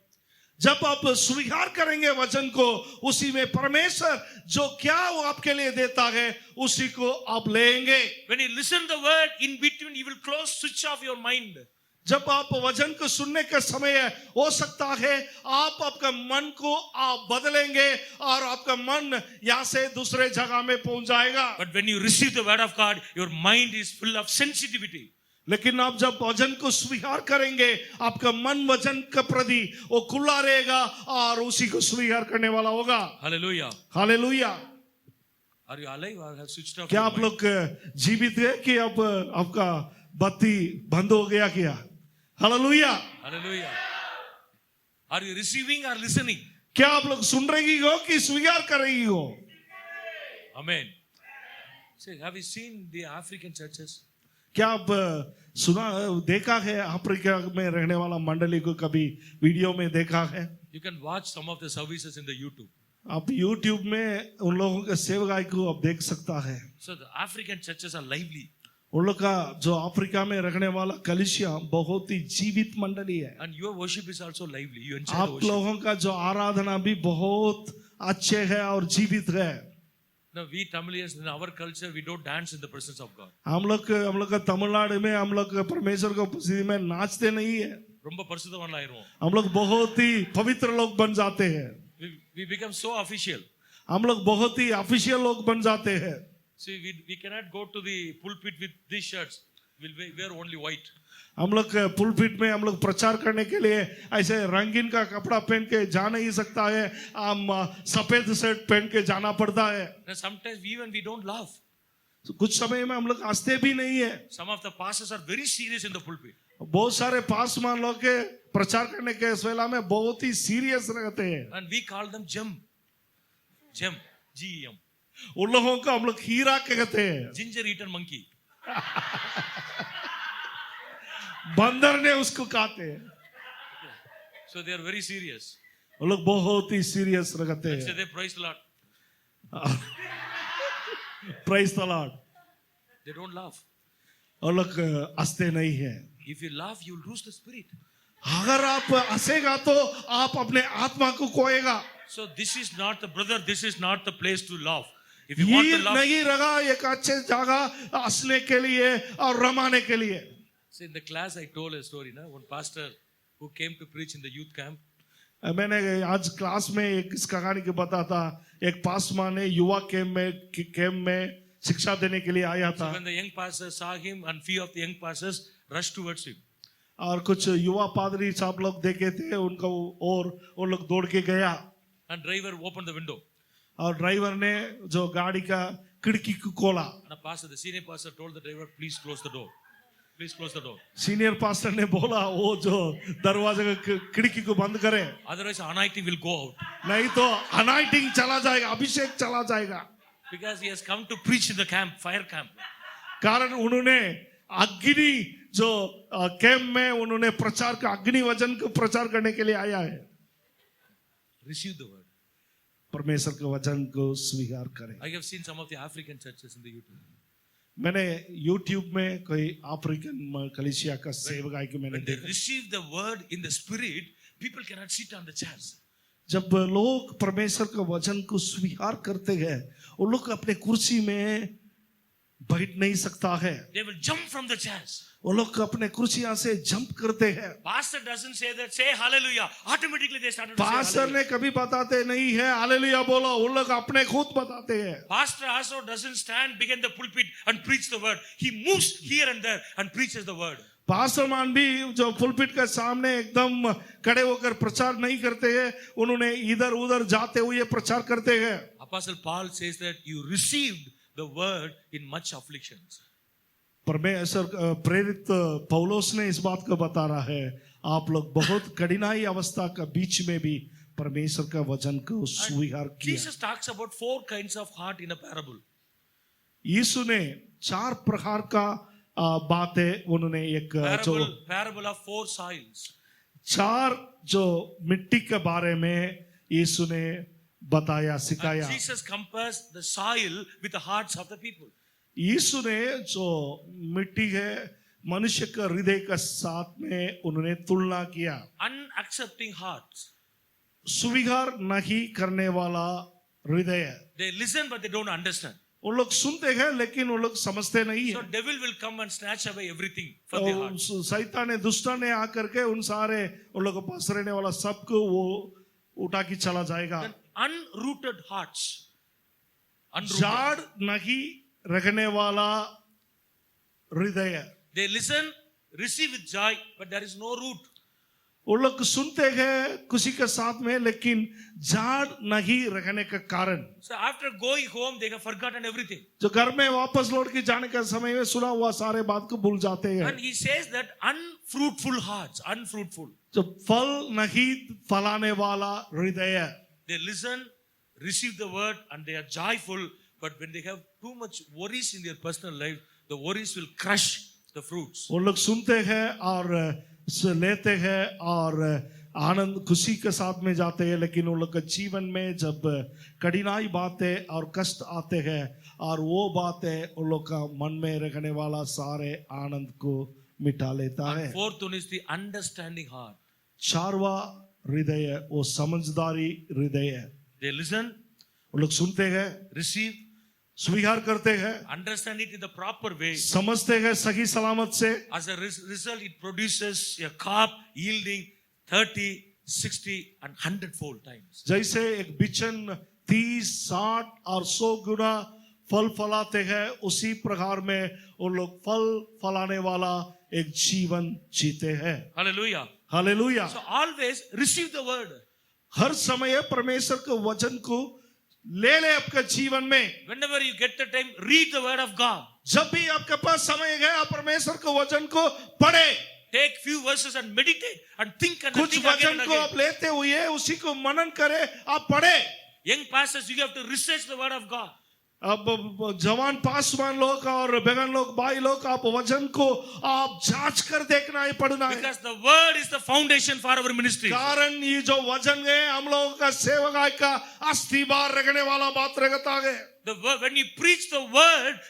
जब आप स्वीकार करेंगे वचन को उसी में परमेश्वर जो क्या वो आपके लिए देता है उसी को आप लेंगे। When you listen the word, in between, you will close, switch off your mind. जब आप वचन को सुनने का समय है हो सकता है आप आपका मन को आप बदलेंगे और आपका मन यहाँ से दूसरे जगह में पहुंच जाएगा। But when you receive the word of God, your mind is full of sensitivity. लेकिन आप जब वचन को स्वीकार करेंगे आपका मन वचन के प्रति वो खुला रहेगा और उसी को स्वीकार करने वाला होगा। Hallelujah. Hallelujah. Are you alive or have switched off? क्या your आप mind? लोग जीवित है कि अब आपका बत्ती बंद हो गया क्या? Hallelujah. Hallelujah. Are you receiving or listening? क्या आप लोग सुन रही हो कि स्वीकार कर रही हो? Amen. Say, have you seen the African churches? क्या आप सुना देखा है अफ्रीका में रहने वाला मंडली को कभी वीडियो में देखा है? You can watch some of the services in the YouTube. आप YouTube में उन लोगों के सेवकाई को आप देख सकता है। So the African churches are lively. उन लोग का जो अफ्रीका में रखने वाला कलीसिया बहुत ही जीवित मंडली है। And your worship is also lively. You enjoy the आप worship. लोगों का जो आराधना भी बहुत अच्छे है और जीवित है। Now we Tamilians in our culture, we don't dance in the presence of God. हम लोग का तमिलनाडु में हम लोग परमेश्वर को उपस्थिति में नाचते नहीं है। ரொம்ப பரிசுத்தவான்களா ஆயிருவோம். हम लोग बहुत ही पवित्र लोग बन जाते हैं। We become so official. हम लोग बहुत ही ऑफिशियल लोग बन जाते हैं। See, we cannot go to the pulpit with these shirts. We'll wear only white. हम लोग पुलपिट में हम लोग प्रचार करने के लिए ऐसे रंगीन का कपड़ा पहन के जा नहीं सकता है। हम सफेद शर्ट पहन के जाना पड़ता है। Now sometimes even we don't laugh. कुछ समय में हम लोग हंसते भी नहीं है। Some of the pastors are very serious in the pulpit. बहुत सारे पासवान लोग के प्रचार करने के इस वेला में बहुत ही सीरियस रहते हैं। And we call them gem. Gem. G-E-M. उन लोगों को हम लोग हीरा कहते हैं। Ginger eaten monkey. बंदर ने उसको खाते हैं। So they are very serious. वो लोग बहुत ही सीरियस रहते Say हैं। they praise the Lord. Praise the Lord. They don't laugh. और लोग हंसते नहीं है। If you laugh, you will lose the spirit. अगर आप हंसेगा तो आप अपने आत्मा को खोएगा। So this is not the brother. This is not the place to laugh. If you want ये to laugh, नहीं रहा एक अच्छे जगह हंसने के लिए और रमाने के लिए। see in the class I told a story. Na one pastor who came to preach in the youth camp. मैंने आज क्लास में एक इस कहानी के बता था, एक पास्टर ने युवा कैंप में शिक्षा देने के लिए आया So था when the young pastor saw him, and few of the young pastors rushed towards him. और कुछ युवा पादरी साहब लोग देखे थे उनको और वो लोग दौड़ के गया And driver opened the window. और ड्राइवर ने जो गाड़ी का खिड़की को खोला। And a pastor, the senior pastor, told the driver, "Please close the door. Please close the door. Senior pastor ने बोला वो जो दरवाजे का खिड़की को बंद करे, Otherwise, anointing will go out." नहीं तो अनाइटिंग चला जाएगा, अभिषेक चला जाएगा। Because he has come to preach in the camp, fire camp. कारण उन्होंने अग्नि जो कैंप में उन्होंने प्रचार का अग्नि वचन को प्रचार करने के लिए आया है। Receive the word. परमेश्वर के वचन को स्वीकार करें। I have seen some of the African churches in the YouTube. मैंने YouTube में कोई अफ्रीकन कलीसिया का सेवकाई को मैंने When they देखा। receive the word in the spirit, people cannot sit on the chairs. जब लोग परमेश्वर के वचन को स्वीकार करते हैं, वो लोग अपने कुर्सी में बैठ नहीं सकता है, They will jump from the chairs. वो लोग अपने कुर्सियां से जंप करते हैं। Pastor doesn't say that, say hallelujah. Automatically they started to say pastor hallelujah. ने कभी बताते नहीं है हालेलुया बोलो, वो लोग अपने खुद बताते हैं। Pastor also doesn't stand behind the pulpit and preach the word. He moves here and there and preaches the word. Pastor मान भी जो पुलपिट के सामने एकदम खड़े होकर प्रचार नहीं करते हैं, उन्होंने इधर उधर जाते हुए प्रचार करते हैं। Apostle Paul says that you received the word in much afflictions. परमेश्वर प्रेरित पौलुस ने इस बात को बता रहा है, आप लोग बहुत कठिनाई अवस्था का बीच में भी परमेश्वर का वचन को स्वीकार किया। Jesus talks about 4 kinds of heart in a parable. यीशु ने 4 प्रकार का बातें उन्होंने एक जो Parable of 4 soils. 4 जो मिट्टी के बारे में यीशु ने बताया सिखाया। And Jesus compares the soil with the hearts of the people. यीशु ने जो मिट्टी है मनुष्य का हृदय के साथ में उन्होंने तुलना किया। Unaccepting hearts. स्वीकार नहीं करने वाला हृदय। They listen but they don't understand. वो लोग सुनते हैं लेकिन वो लोग समझते नहीं So है। devil will come and snatch away everything from their heart. शैतान ने दुष्टा ने आकर के उन सारे उन लोगों के पास रहने वाला सबको वो उठा के चला जाएगा। Then unrooted hearts. झाड़ नहीं रखने वाला हृदय। They listen, receive with joy, but there is no root. वो लोग सुनते हैं खुशी के साथ में लेकिन झाड़ नहीं रखने का कारण, So after going home, they have forgotten everything. जो घर में वापस लौट के जाने के समय में सुना हुआ सारे बात को भूल जाते हैं। And he says that unfruitful hearts, unfruitful. जो फल नहीं फलाने वाला हृदय। They listen, receive the word, and they are joyful. But when they have too much worries in their personal life, the worries will crush the fruits. वो लोग सुनते हैं और लेते हैं और आनंद खुशी के साथ में जाते हैं, लेकिन उन लोग के जीवन में जब कठिनाई बातें और कष्ट आते हैं और वो बातें उन लोग का मन में रखने वाला सारे आनंद को मिटा लेता है। And fourth one is the understanding heart. 4वां हृदय वो समझदारी हृदय है। They listen, वो लोग सुनते हैं, receive, स्वीकार करते हैं, understand it in the proper way. समझते हैं सही सलामत से। As a result, it produces a crop yielding 30, 60 and 100-fold times. जैसे एक बिचन 30, 60 और 100 गुना फल फलाते हैं, उसी प्रकार में वो लोग फल फलाने वाला एक जीवन जीते हैं। Hallelujah. Hallelujah. So always receive the word. हर समय परमेश्वर के वचन को ले ले आपके जीवन में। Whenever you get the time, read the word of God. जब भी आपके पास समय है, आप परमेश्वर के वचन को पढ़े। Take few verses and meditate and think and कुछ think again वचन and को आप again. लेते हुए उसी को मनन करे, आप पढ़े। Young pastors, you have to research the word of God. अब जवान पासवान लोग और बेगन लोग भाई लोग, आप वचन को आप जांच कर देखना है, पढ़ना है। Because the word is the foundation for our ministry. कारण ये जो वचन है हम लोगों का सेवकाई का अस्थिवार रखने वाला बात रहता है। When you preach the word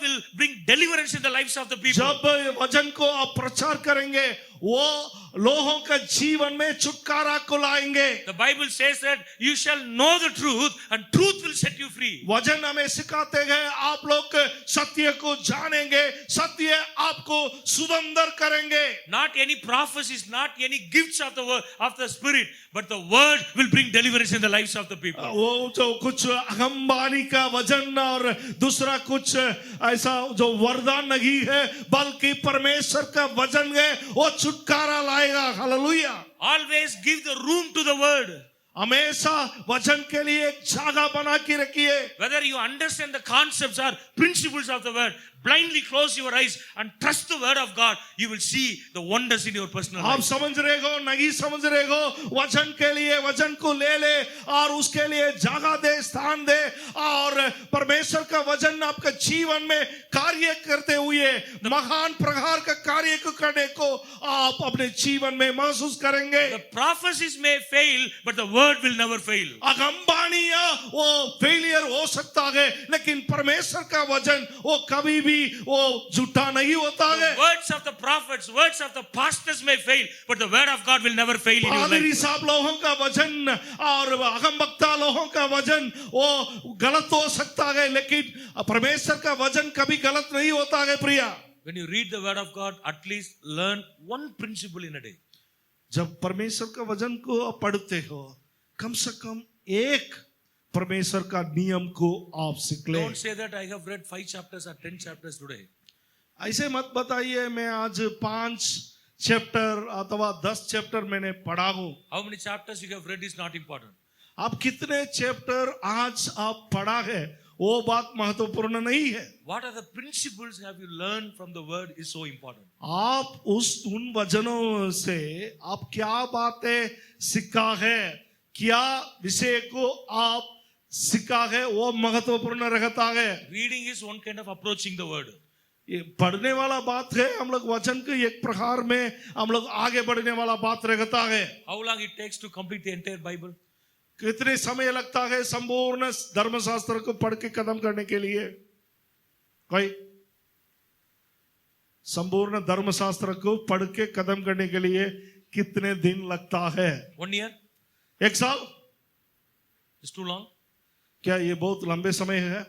will bring deliverance in the lives of the people. जब वचन को आप प्रचार करेंगे वो लोगों का जीवन में छुटकारा को लाएंगे. The Bible says that you shall know the truth and truth will set you free. वचन हमें सिखाते हैं आप लोग सत्य को जानेंगे, सत्य आपको सुंदर करेंगे. Not any prophecies, not any gifts of the word of the spirit, but the word will bring deliverance in the lives of the people. वो जो कुछ अगमबानी का वचन और दूसरा कुछ ऐसा जो वरदान नहीं है बल्कि परमेश्वर का वचन है वो छुटकारा लाएगा. Hallelujah. Always give the room to the word. हमेशा वचन के लिए एक जगह बना के रखिए. Whether you understand the concepts or principles of the word, blindly close your eyes and trust the word of God. You will see the wonders in your personal आप life. समझ रहे हो नहीं समझ रहे हो वचन के लिए वचन को ले ले और उसके लिए जगह दे, स्थान दे और परमेश्वर का वचन आपका जीवन में कार्य करते हुए महान प्रकार का कार्य को करने को आप अपने जीवन में महसूस करेंगे. The prophecies may fail, but the word will never fail. अगमबानियां वो फेलियर हो सकता है लेकिन परमेश्वर का वचन वो कभी भी वो झूठा नहीं होता है. The words of the prophets, words of the pastors may fail, but the word of God will never fail in your पादरी life. साहब लोगों का वचन और अगमवक्ता लोगों का वचन वो गलत हो सकता है लेकिन परमेश्वर का वचन कभी गलत नहीं होता है. प्रिया, When you read the word of God, at least learn one principle in a day. जब परमेश्वर का वचन को आप पढ़ते हो कम से कम एक परमेश्वर का नियम को आप सीख ले. Don't say that I have read 5 chapters or 10 chapters today. ऐसे मत बताइए मैं आज 5 चैप्टर अथवा 10 चैप्टर मैंने पढ़ा हूं. How many chapters you have read is not important. आप कितने चैप्टर आज आप पढ़ा है वो बात महत्वपूर्ण नहीं है. What are the principles have you learned from the word is so important. आप उन वचनों से आप क्या बातें सीखा है, क्या विषय को आप सीखा है वो महत्वपूर्ण रहता है. Reading is one kind of approaching the word. ये पढ़ने वाला बात है, हम लोग वचन के एक प्रकार में हम लोग आगे बढ़ने वाला बात रहता है. How long it takes to complete the entire Bible? कितने समय लगता है संपूर्ण धर्मशास्त्र को पढ़ के खत्म करने के लिए? कोई संपूर्ण धर्मशास्त्र को पढ़ के खत्म करने के लिए कितने दिन लगता है? 1 year? 1 साल? It's too long. क्या ये बहुत लंबे समय है?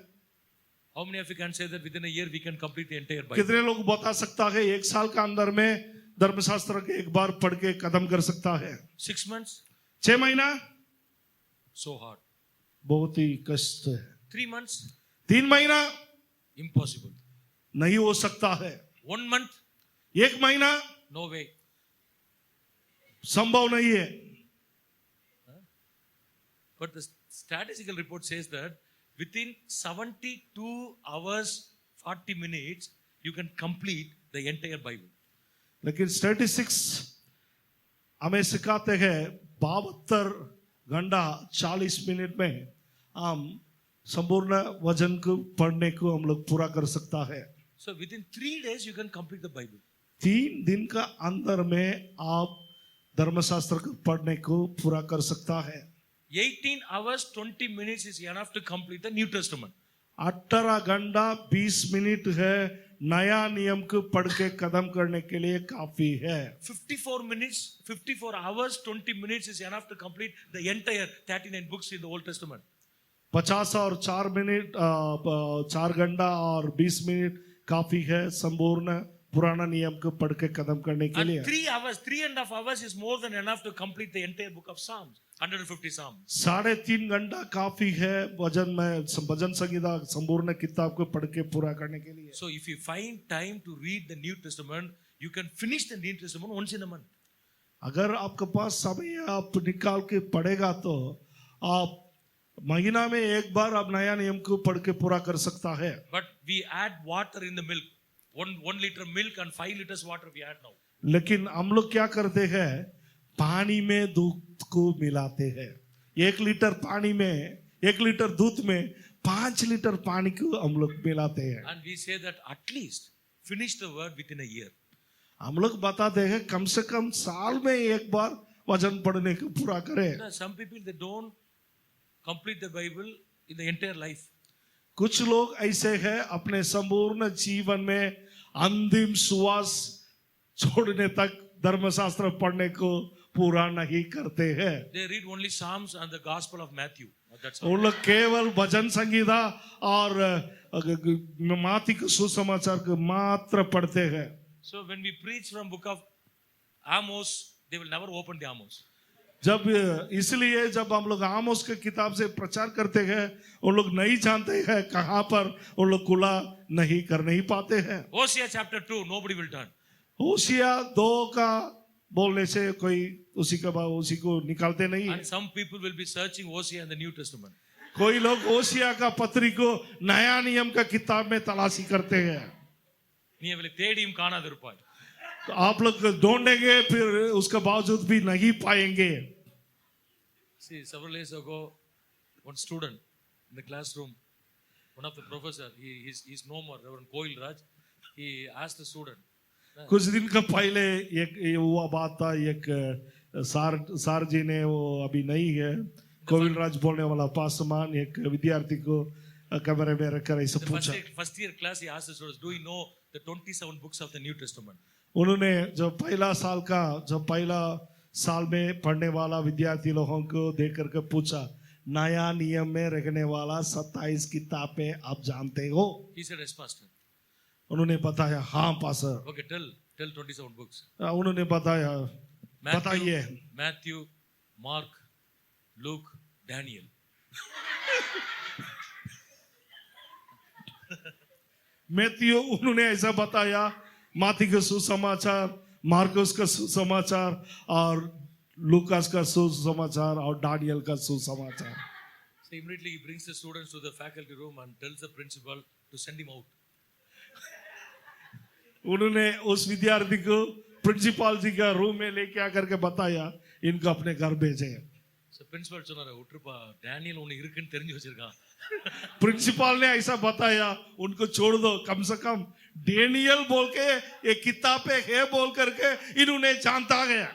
How many of you can say that within a year we can complete the entire Bible? कितने लोग बता सकता है 1 साल का अंदर में धर्मशास्त्र के एक बार पढ़ के खत्म कर सकता है? 6 months? 6 महीना? So hard. बहुत ही कष्ट है. 3 months? 3 महीना? Impossible. नहीं हो सकता है. 1 month? 1 महीना? No way. संभव नहीं है. But the statistical report says that within 72 hours 40 minutes you can complete the entire Bible. लेकिन स्टैटिस्टिक्स हमें सिखाते हैं 72 घंटा 40 मिनट में हम संपूर्ण वचन को पढ़ने को हम लोग पूरा कर सकता है. So within 3 days you can complete the Bible. 3 दिन का अंदर में आप धर्मशास्त्र को पढ़ने को पूरा कर सकता है. 18 hours 20 minutes is enough to complete the New Testament. 18 घंटा 20 मिनट है नया नियम को पढ़ के खत्म करने के लिए काफी है. 54 hours 20 minutes is enough to complete the entire 39 books in the Old Testament. 50 और 4 मिनट 4 घंटा और 20 मिनट काफी है संपूर्ण पुराना नियम को पढ़ के खत्म करने के लिए. And 3.5 hours is more than enough to complete the entire book of Psalms. 150 Psalms. 3.5 घंटा काफी है भजन संगीता संपूर्ण किताब को पढ़ के पूरा करने के लिए. So if you find time to read the New Testament, you can finish the New Testament once in a month. अगर आपके पास समय आप निकाल के पढ़ेगा तो आप महीना में एक बार आप नया नियम को पढ़ के पूरा कर सकता है. But we add water in the milk. 1 liter milk and 5 liters water we add now. लेकिन हम लोग क्या करते हैं पानी में दूध को मिलाते हैं. 1 लीटर पानी में 1 लीटर दूध में 5 लीटर पानी को हम लोग मिलाते हैं. And we say that at least finish the word within a year. हम लोग बताते हैं कम से कम साल में एक बार वचन पढ़ने को पूरा करें. Some people they don't complete the Bible in the entire life. कुछ लोग ऐसे हैं अपने संपूर्ण जीवन में अंतिम श्वास छोड़ने तक धर्मशास्त्र पढ़ने को पूरा नहीं करते हैं। They read only Psalms and the Gospel of Matthew. That's all. उन लोग केवल भजन संगीता और माती के सुसमाचार को मात्र पढ़ते हैं। So when we preach from book of Amos, they will never open the Amos. इसलिए जब हम लोग आमोस के किताब से प्रचार करते हैं, उन लोग नहीं जानते हैं कहां पर उन लोग खुला नहीं कर नहीं पाते हैं। Hosea chapter 2, nobody will turn. होशिया 2 का बोलने से कोई उसी के बाद उसी को निकालते नहीं है। And some people will be searching Hosea in the New Testament. कोई लोग होशिया का पत्री को नया नियम का किताब में तलाशी करते हैं। நீ அவளை தேடியும் காணாதிருப்பாய். तो आप लोग ढूंढेंगे फिर उसके बावजूद भी नहीं पाएंगे। See, several years ago, one student in the classroom, one of the professor, he's no more, Reverend Koil Raj, he asked the student. कुछ दिन का पहले एक हुआ बात था, एक सार जी ने, वो अभी नहीं है, कोविल राज बोलने वाला पासमान एक विद्यार्थी को कमरे में रखकर ऐसे पूछा। First year class, he asked the students, do you know the 27 books of the New Testament? उन्होंने जब पहला साल में पढ़ने वाला विद्यार्थी लोगों को देख करके पूछा, नया नियम में रखने वाला 27 किताबें आप जानते हो? He said, yes, pastor. उन्होंने बताया, हाँ पास्टर। Okay, tell 27 books. उन्होंने बताया, बताइए। Matthew, Mark, Luke, Daniel. Matthew उन्होंने ऐसा बताया, माती का सुसमाचार, मार्कस का सुसमाचार और लूकास का सुसमाचार और डानियल का सुसमाचार। So immediately he brings the students to the faculty room and tells the principal to send him out. उन्होंने उस विद्यार्थी को प्रिंसिपल जी का रूम में लेके आकर के बताया, इनको अपने घर भेजे। So principal சொன்னாரு, உட்ருப்பா டேனியல் ஒன்னு இருக்குன்னு தெரிஞ்சு வச்சிருக்கான். प्रिंसिपल ने ऐसा बताया, उनको छोड़ दो, कम से कम डेनियल बोल के एक किताब है बोल करके इन्होंने जानता गया।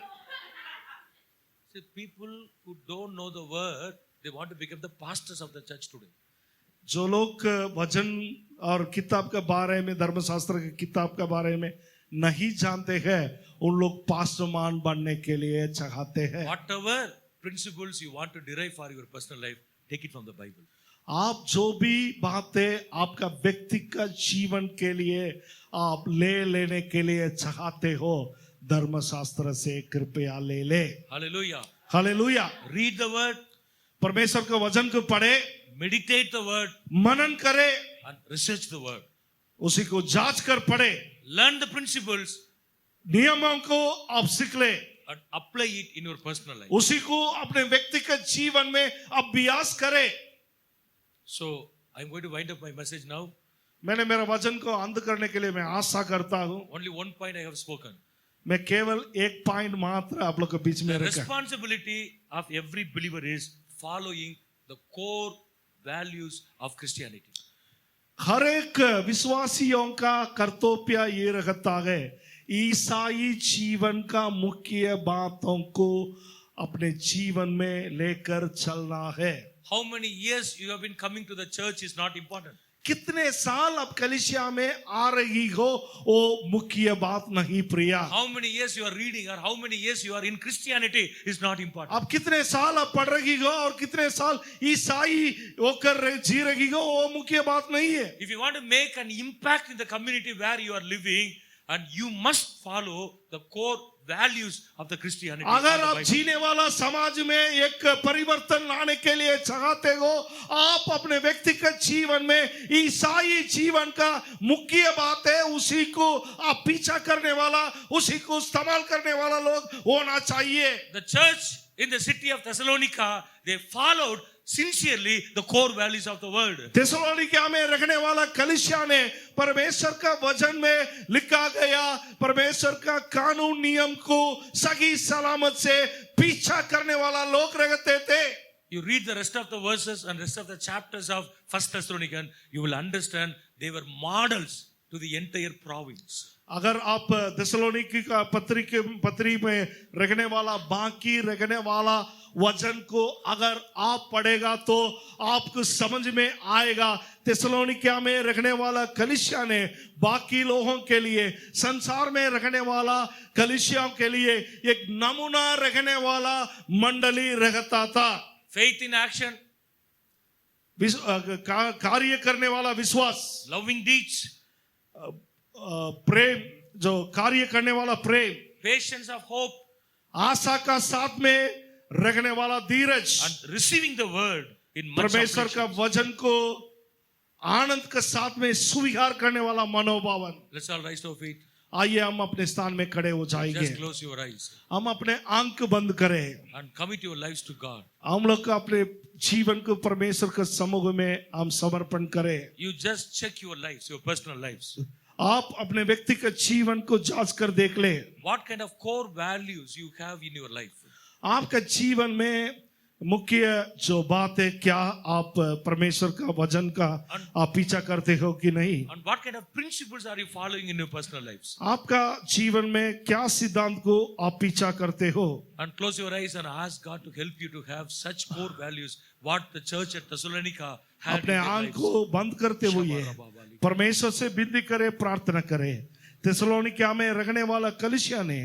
See, people who don't know the word, they want to become the pastors of the church today. जो लोग वचन और किताब के बारे में, धर्मशास्त्र के किताब के बारे में नहीं जानते हैं, उन लोग पास्टरमान बनने के लिए चाहते हैं। Whatever principles you want to derive for your personal life, take it from the Bible. आप जो भी बातें आपका व्यक्तिगत जीवन के लिए आप लेने के लिए चाहते हो, धर्मशास्त्र से कृपया ले। Hallelujah. Hallelujah. Read the word, परमेश्वर के वचन को पढ़े, meditate the word, मनन करे, and research the word. उसी को जांच कर पढ़े, Learn the principles नियमों को आप सीख ले, and apply it in your personal life. उसी को अपने व्यक्तिगत जीवन में अभ्यास करे। So I'm going to wind up my message now. मैंने मेरा वचन को अंत करने के लिए मैं आशा करता हूँ। Only one point I have spoken. मैं केवल एक पॉइंट मात्र आप लोग के बीच में The रखा। responsibility of every believer is following the core values of Christianity. हर एक विश्वासियों का कर्तव्य ये रहता है, ईसाई जीवन का मुख्य बातों को अपने जीवन में लेकर चलना है। How many years you have been coming to the church is not important. कितने साल आप कलीसिया में आ रही हो, वो मुख्य बात नहीं प्रिया। How many years you are reading or how many years you are in Christianity is not important. आप कितने साल आप पढ़ रही हो और कितने साल ईसाई होकर जी रही हो, वो मुख्य बात नहीं है। If you want to make an impact in the community where you are living, and you must follow the core values of the Christianity. अगर आप जीने वाला समाज में एक परिवर्तन लाने के लिए चाहते हो, आप अपने व्यक्तिगत जीवन में ईसाई जीवन का मुख्य बात है, उसी को आप पीछा करने वाला, उसी को इस्तेमाल करने वाला लोग होना चाहिए। The church in the city of Thessalonica, they followed sincerely the core values of the word. थिस्सलुनीकिया में रखने वाला कलीसिया ने परमेश्वर का वचन में लिखा गया परमेश्वर का कानून नियम को सही सलामत से पीछा करने वाला लोग रहते थे। You read the rest of the verses and rest of the chapters of First Thessalonians, you will understand they were models to the entire province. अगर आप थिस्सलुनीकी का पत्री में रखने वाला बाकी रखने वाला वचन को अगर आप पढ़ेगा तो आपको समझ में आएगा। थिस्सलुनीकिया में रखने वाला कलीसिया ने बाकी लोगों के लिए, संसार में रखने वाला कलीसियाओं के लिए एक नमूना रखने वाला मंडली रहता था। Faith in action, कार्य करने वाला विश्वास, loving deeds, प्रेम, जो कार्य करने वाला प्रेम, patience of hope, आशा का साथ में रखने वाला धीरज, and receiving the word in much परमेश्वर का affliction. वचन को आनंद के साथ में स्वीकार करने वाला मनोभावन। Let's all rise to our feet. आइए हम अपने स्थान में खड़े हो जाएंगे, Just close your eyes हम अपने आंख बंद करें, and commit your lives to God. हम लोग का अपने जीवन को परमेश्वर के समूह में हम समर्पण करें। You just check your lives, your personal lives. आप अपने व्यक्तिगत जीवन को जांच कर देख लें, What kind of core values you have in your life? आपका जीवन में मुख्य जो बात है, क्या आप परमेश्वर का वचन का आप पीछा करते हो कि नहीं? And what kind of principles are you following in your personal lives? आपका जीवन में क्या सिद्धांत को आप पीछा करते हो? And close your eyes and ask God to help you to have such core values what the church at Thessalonica had in अपने their आंख lives. को बंद करते हुए परमेश्वर से विनती करें, प्रार्थना करें। थिस्सलुनीकिया में रखने वाला कलीसिया ने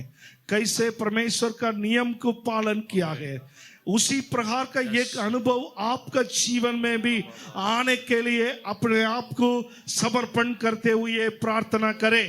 कैसे परमेश्वर का नियम को पालन किया है, उसी प्रकार का एक अनुभव आपका जीवन में भी आने के लिए अपने आप को समर्पण करते हुए प्रार्थना करें।